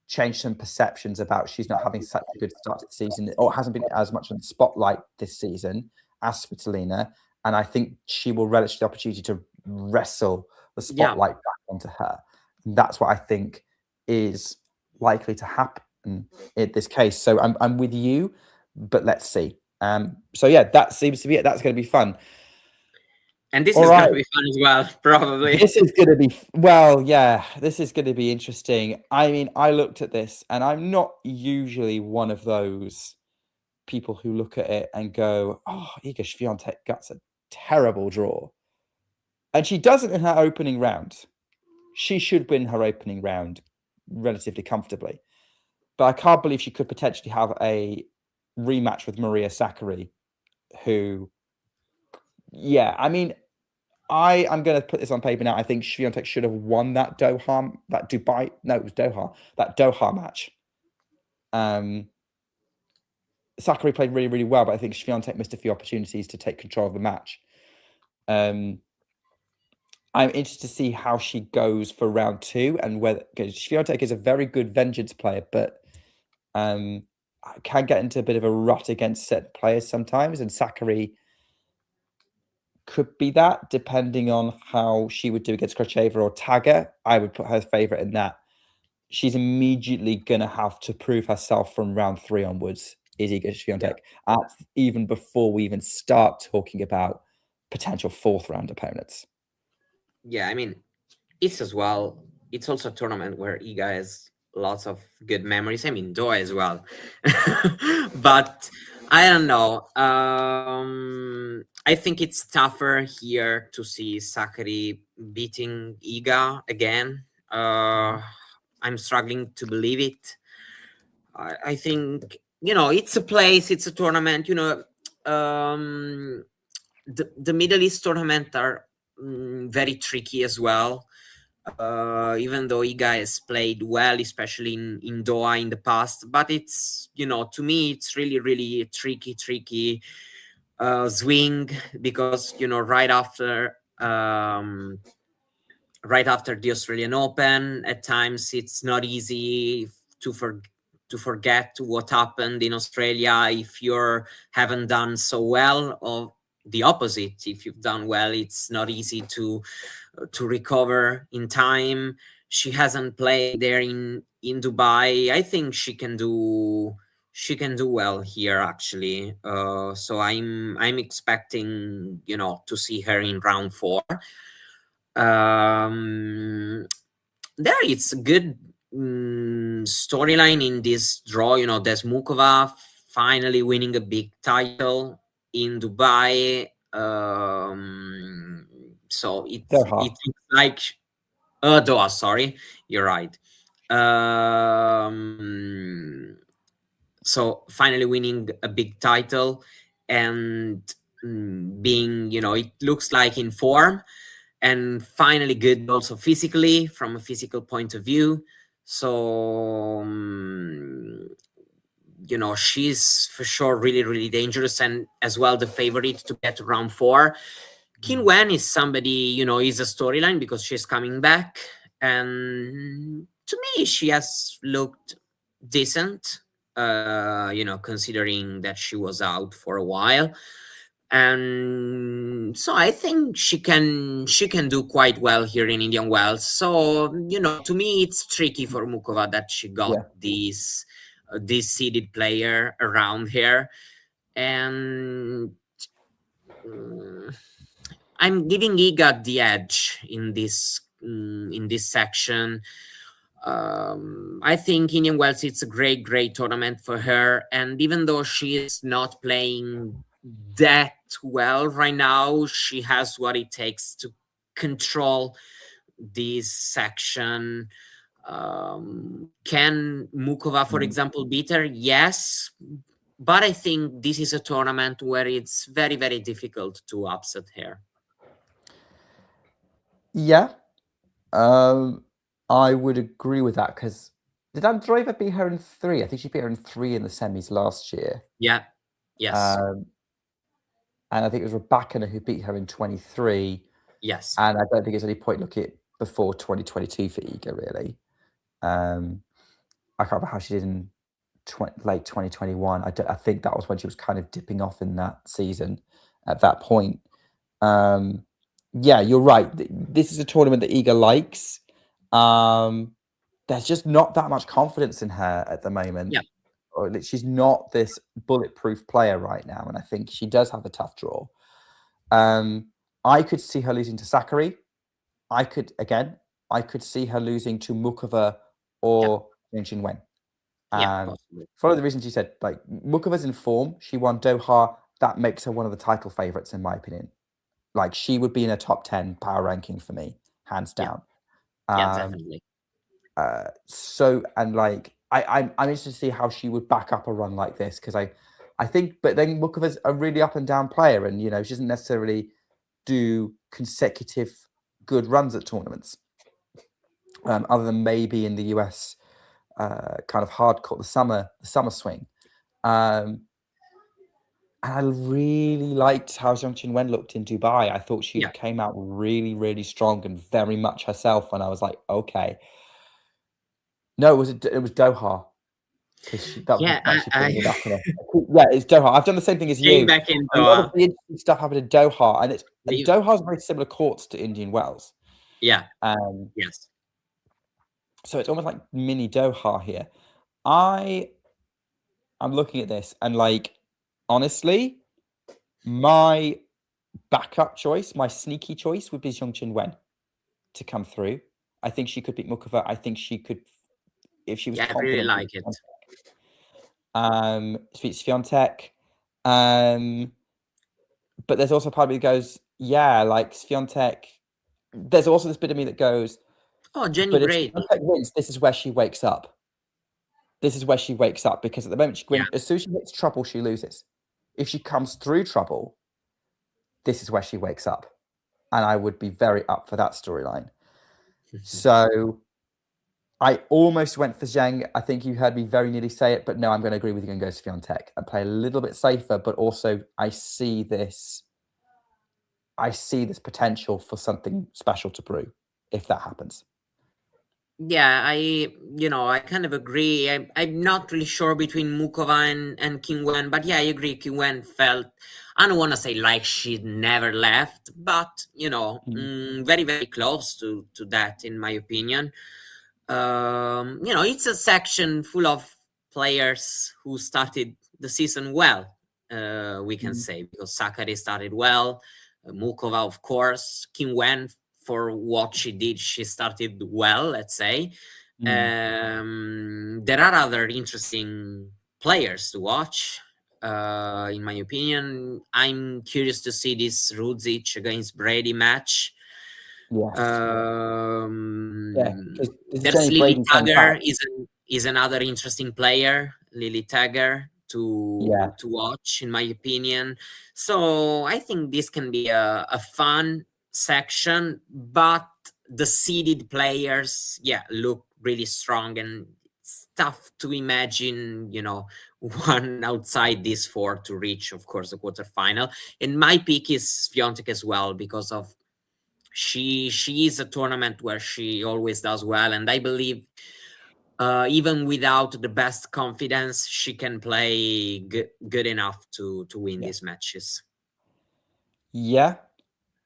change some perceptions about she's not having such a good start to the season, or hasn't been as much in the spotlight this season as Svitolina. And I think she will relish the opportunity to wrestle the spotlight back onto her. And that's what I think is likely to happen in this case. So I'm with you, but let's see. So yeah, that seems to be it. That's going to be fun. And this is going to be fun as well, probably. This is going to be, well, yeah, this is going to be interesting. I mean, I looked at this, and I'm not usually one of those people who look at it and go, oh, Iga Świątek gets a terrible draw. And she doesn't in her opening round. She should win her opening round relatively comfortably. But I can't believe she could potentially have a rematch with Maria Sakkari, who, yeah, I mean, I'm going to put this on paper now. I think Świątek should have won that Doha match. Sakkari played really, really well, but I think Świątek missed a few opportunities to take control of the match. I'm interested to see how she goes for round two, and whether, because Świątek is a very good vengeance player, but can get into a bit of a rut against certain players sometimes, and Sakkari could be that, depending on how she would do against Krejcikova or Tagger. I would put her favourite in that. She's immediately going to have to prove herself from round three onwards, is Iga Świątek, even before we even start talking about potential fourth round opponents. Yeah, I mean, it's also a tournament where Iga has lots of good memories. I mean, Doha as well. But I don't know. I think it's tougher here to see Sakkari beating Iga again. I'm struggling to believe it. I think, it's a place, it's a tournament. The Middle East tournament are very tricky as well. Even though Iga has played well, especially in Doha in the past, but it's, to me, it's really, really tricky swing, because, right after the Australian Open, at times it's not easy to forget what happened in Australia if you haven't done so well, or the opposite. If you've done well, it's not easy to recover in time. She hasn't played there in Dubai. I think she can do well here, actually. So I'm expecting, to see her in round four. There it's a good storyline in this draw. Desmukova finally winning a big title in Dubai. So it's like Doha, sorry, you're right. So finally winning a big title and being, it looks like in form, and finally good also physically, from a physical point of view. So she's for sure really, really dangerous, and as well the favorite to get to round four. Qin Wen is somebody, is a storyline because she's coming back, and to me she has looked decent, considering that she was out for a while. And so I think she can do quite well here in Indian Wells. So, to me, it's tricky for Mukova that she got this seeded player around here. And I'm giving Iga the edge in this section. I think Indian Wells, it's a great tournament for her. And even though she is not playing that well right now, she has what it takes to control this section. Can Mukova, for example, beat her? Yes. But I think this is a tournament where it's very, very difficult to upset her. Yeah. I would agree with that, because did Andreeva beat her in 3? I think she beat her in 3 in the semis last year. Yeah. Yes. And I think it was Rybakina who beat her in 23. Yes. And I don't think there's any point looking at before 2022 for Iga, really. I can't remember how she did in late 2021. I think that was when she was kind of dipping off in that season at that point. Yeah, you're right. This is a tournament that Iga likes. There's just not that much confidence in her at the moment. Yeah. Or she's not this bulletproof player right now, and I think she does have a tough draw. I could see her losing to Sakkari. I could see her losing to Mukova or Jin Wen. For all the reasons you said, like Mukova's in form. She won Doha. That makes her one of the title favorites, in my opinion. Like, she would be in a top 10 power ranking for me, hands down. Yeah, definitely. So, and like, I'm interested to see how she would back up a run like this, because I think, but then Mukova's a really up and down player, and she doesn't necessarily do consecutive good runs at tournaments, other than maybe in the US kind of hardcore, the summer swing. And I really liked how Zhang Qinwen looked in Dubai. I thought she came out really, really strong and very much herself. And I was like, okay. No, it was Doha. It's Doha. I've done the same thing as you. Back in a lot of the interesting stuff happened in Doha, and Doha's very similar courts to Indian Wells. Yeah. Yes. So it's almost like mini Doha here. I'm looking at this, and like, honestly, my backup choice, my sneaky choice, would be Zhang Qinwen to come through. I think she could beat Mukova. I think she could, if she was confident. I really like it. Swiatek. But there's also part of me that goes, yeah, like Świątek. There's also this bit of me that goes, oh, Jenny, great. If Świątek wins, this is where she wakes up. This is where she wakes up, because at the moment, as soon as she hits trouble, she loses. If she comes through trouble, this is where she wakes up. And I would be very up for that storyline. So I almost went for Zhang. I think you heard me very nearly say it, but no, I'm going to agree with you and go Świątek and play a little bit safer, but also I see this potential for something special to brew if that happens. Yeah, I kind of agree. I'm not really sure between Mukova and Qinwen, but yeah, I agree. Qinwen felt, I don't want to say like she never left, but very, very close to that, in my opinion. It's a section full of players who started the season well, we can say, because Sakkari started well, Mukova, of course, Qinwen, for what she did, she started well, let's say. There are other interesting players to watch, in my opinion. I'm curious to see this Rudzic against Brady match. Yes. There's Lily Tagger is another interesting player, Lily Tagger, to watch, in my opinion. So I think this can be a fun section, but the seeded players look really strong, and it's tough to imagine one outside these 4 to reach, of course, the quarterfinal. And my pick is Świątek as well, because of she is a tournament where she always does well, and I believe even without the best confidence, she can play good enough to win these matches. Yeah.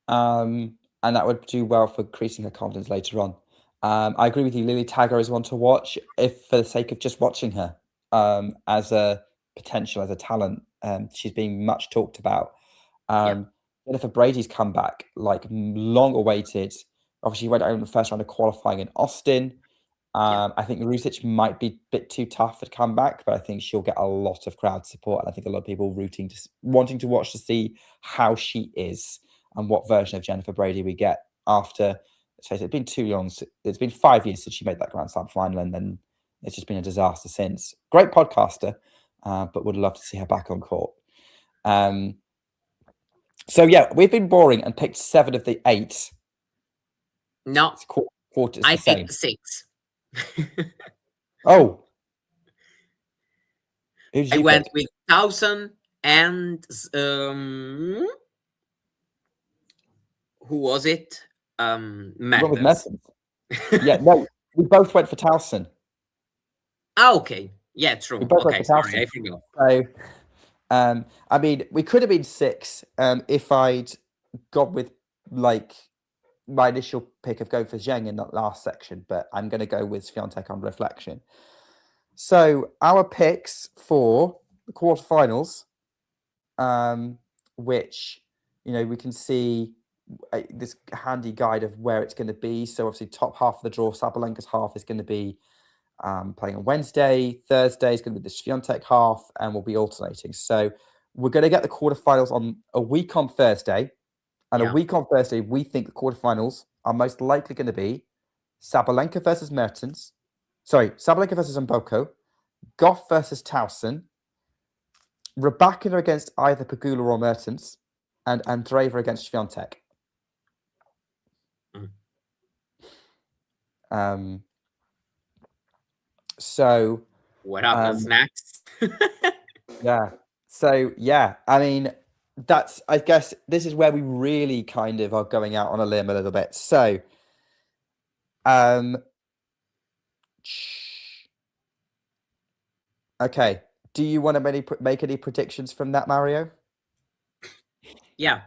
And that would do well for increasing her confidence later on. I agree with you. Lily Tagger is one to watch if for the sake of just watching her as a potential, as a talent. She's being much talked about. Jennifer Brady's comeback, like long awaited. Obviously, went out in the first round of qualifying in Austin. I think Rusic might be a bit too tough for comeback, but I think she'll get a lot of crowd support. And I think a lot of people wanting to watch to see how she is and what version of Jennifer Brady we get after, let's face it, it's been too long. It's been 5 years since she made that Grand Slam final, and then it's just been a disaster since. Great podcaster, but would love to see her back on court. So yeah, we've been boring and picked 7 of the 8. No, quarters. I picked 6. Oh, I went with 1,000 and who was it? Mertens. Yeah, no, we both went for Towson. Okay, yeah, true. Okay, sorry, I forgot. So, I mean, we could have been 6 if I'd gone with like my initial pick of going for Zheng in that last section, but I'm going to go with Świątek on reflection. So our picks for the quarterfinals, which, you know, we can see this handy guide of where it's going to be. So obviously top half of the draw, Sabalenka's half is going to be playing on Wednesday. Thursday is going to be the Świątek half, and we'll be alternating. So we're going to get the quarterfinals on a week on Thursday. And a week on Thursday, we think the quarterfinals are most likely going to be Sabalenka versus Mertens. Sorry, Sabalenka versus Mboko, Gauff versus Towson, Rybakina against either Pegula or Mertens, and Andreeva against Świątek. So what happens next? Yeah. So yeah, I mean, I guess this is where we really kind of are going out on a limb a little bit. So okay. Do you want to make any predictions from that, Mario? Yeah.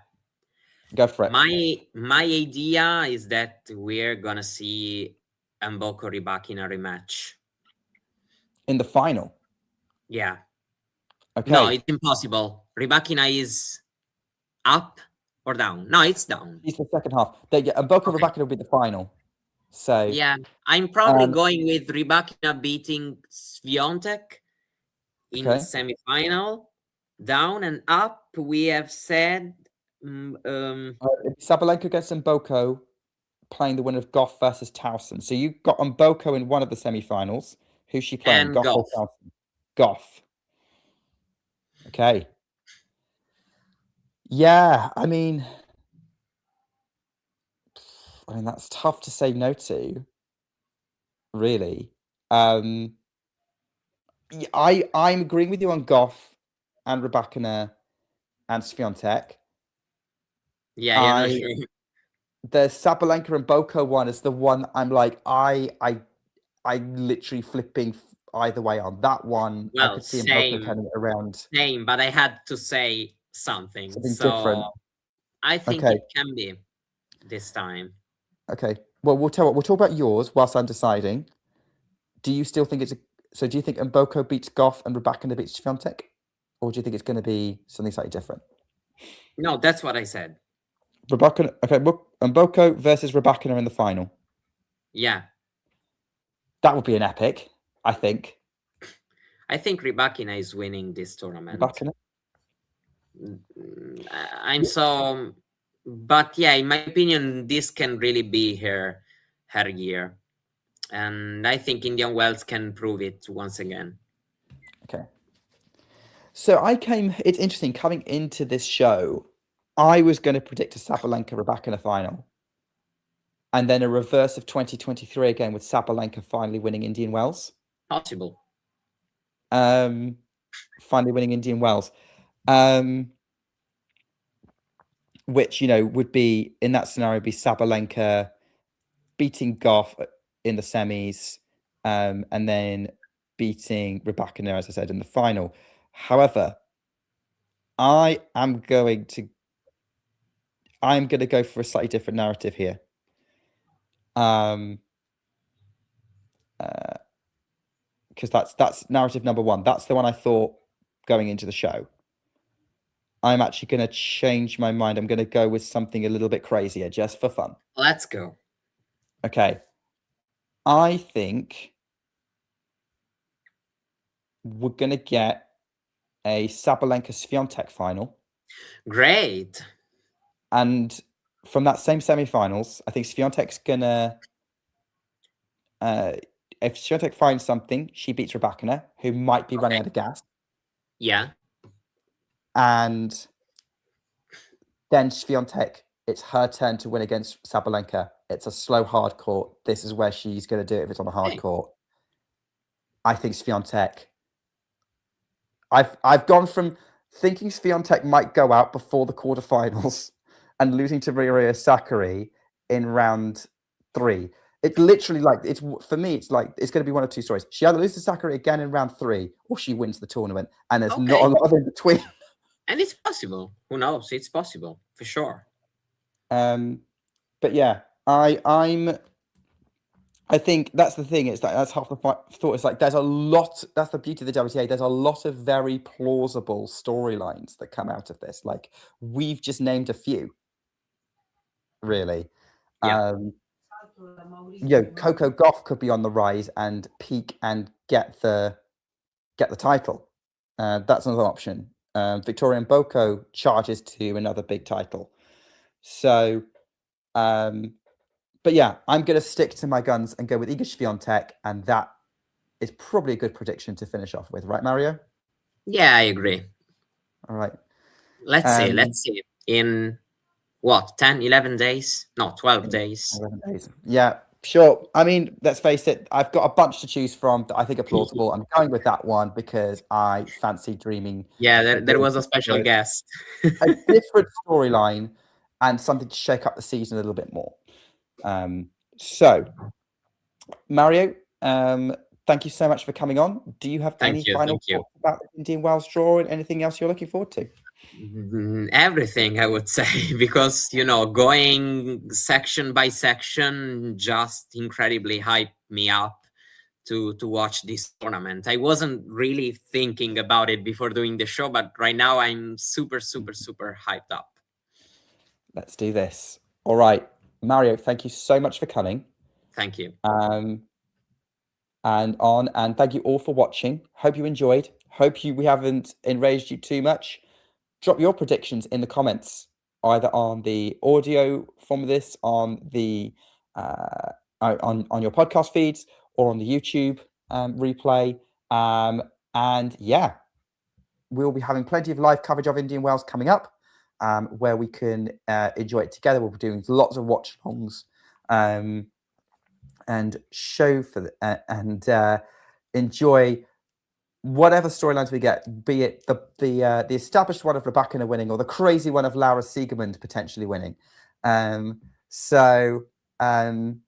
Go for it. My idea is that we're gonna see Mboko Rybakina rematch in the final. Yeah. Okay. No, it's impossible. Rybakina is up or down. No, it's down. It's the second half. Mboko Rybakina will be the final. So yeah, I'm probably going with Rybakina beating Świątek in the semi-final. Down and up, we have said Sabalenka against Mboko, playing the winner of Gauff versus Towson. So you got Mboko in one of the semi-finals. Who's she playing? And Gauff. Gauff. Okay. Yeah, I mean, that's tough to say no to. Really. I'm agreeing with you on Gauff and Rybakina and Świątek. Yeah, the Sabalenka and Mboko one is the one I'm like, I literally flipping either way on that one. Well, I could see Mboko turning it around. Same, but I had to say something different. I think it can be this time. Okay. Well, we'll talk about yours whilst I'm deciding. Do you still think so do you think Mboko beats Gauff and Rybakina beats Świątek? Or do you think it's going to be something slightly different? No, that's what I said. Rybakina, okay, Mboko versus Rybakina in the final. Yeah. That would be an epic, I think. I think Rybakina is winning this tournament. Rybakina? But yeah, in my opinion, this can really be her year. And I think Indian Wells can prove it once again. Okay. So it's interesting, coming into this show, I was going to predict a Sabalenka-Rybakina final. And then a reverse of 2023 again with Sabalenka finally winning Indian Wells. Possible. Finally winning Indian Wells. Which, would be, in that scenario, be Sabalenka beating Gauff in the semis and then beating Rybakina, as I said, in the final. However, I'm going to go for a slightly different narrative here. Because that's narrative number one. That's the one I thought going into the show. I'm actually going to change my mind. I'm going to go with something a little bit crazier, just for fun. Let's go. Okay. I think we're going to get a Sabalanka Świątek final. Great. And from that same semi-finals, I think Świątek's going to... if Swiatek finds something, she beats Rybakina, who might be running out of gas. Yeah. And then Świątek, it's her turn to win against Sabalenka. It's a slow hard court. This is where she's going to do it if it's on a hard court. I think Świątek... I've gone from thinking Świątek might go out before the quarterfinals and losing to Mirra Andreeva in round 3. It's literally like, for me, it's like, it's going to be one of two stories. She either loses to Sakkari again in round 3 or she wins the tournament. And there's not a lot in between. And it's possible. Who knows? It's possible, for sure. But yeah, I think that's the thing. It's like, that's half the thought. It's like, there's a lot, that's the beauty of the WTA. There's a lot of very plausible storylines that come out of this. Like, we've just named a few, really. Yeah. Coco Gauff could be on the rise and peak and get the title. That's another option. Victoria Mboko charges to another big title. So, but yeah, I'm going to stick to my guns and go with Iga Świątek, and that is probably a good prediction to finish off with, right, Mario? Yeah, I agree. All right. Let's see. In what, 10, 11 days? No, 12 days. 11 days. Yeah, sure. I mean, let's face it, I've got a bunch to choose from that I think are plausible. I'm going with that one because I fancy dreaming. Yeah, there was a special guest. A different storyline and something to shake up the season a little bit more. So, Mario, thank you so much for coming on. Do you have any final thoughts about the Indian Wells draw and anything else you're looking forward to? Everything, I would say, because, you know, going section by section just incredibly hyped me up to watch this tournament. I wasn't really thinking about it before doing the show, but right now I'm super, super, super hyped up. Let's do this. All right. Mario, thank you so much for coming. Thank you. And thank you all for watching. Hope you enjoyed. Hope we haven't enraged you too much. Drop your predictions in the comments, either on the audio form of this, on the on your podcast feeds, or on the YouTube replay. And yeah, we'll be having plenty of live coverage of Indian Wells coming up. Where we can enjoy it together. We'll be doing lots of watch-alongs and show for and enjoy whatever storylines we get, be it the established one of Rybakina winning or the crazy one of Laura Siegemund potentially winning. So thanks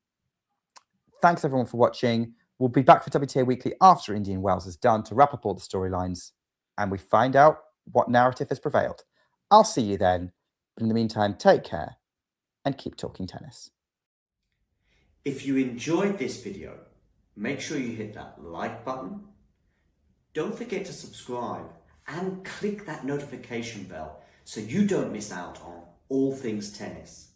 everyone for watching. We'll be back for WTA Weekly after Indian Wells is done to wrap up all the storylines and we find out what narrative has prevailed. I'll see you then. But in the meantime, take care and keep talking tennis. If you enjoyed this video, make sure you hit that like button. Don't forget to subscribe and click that notification bell so you don't miss out on all things tennis.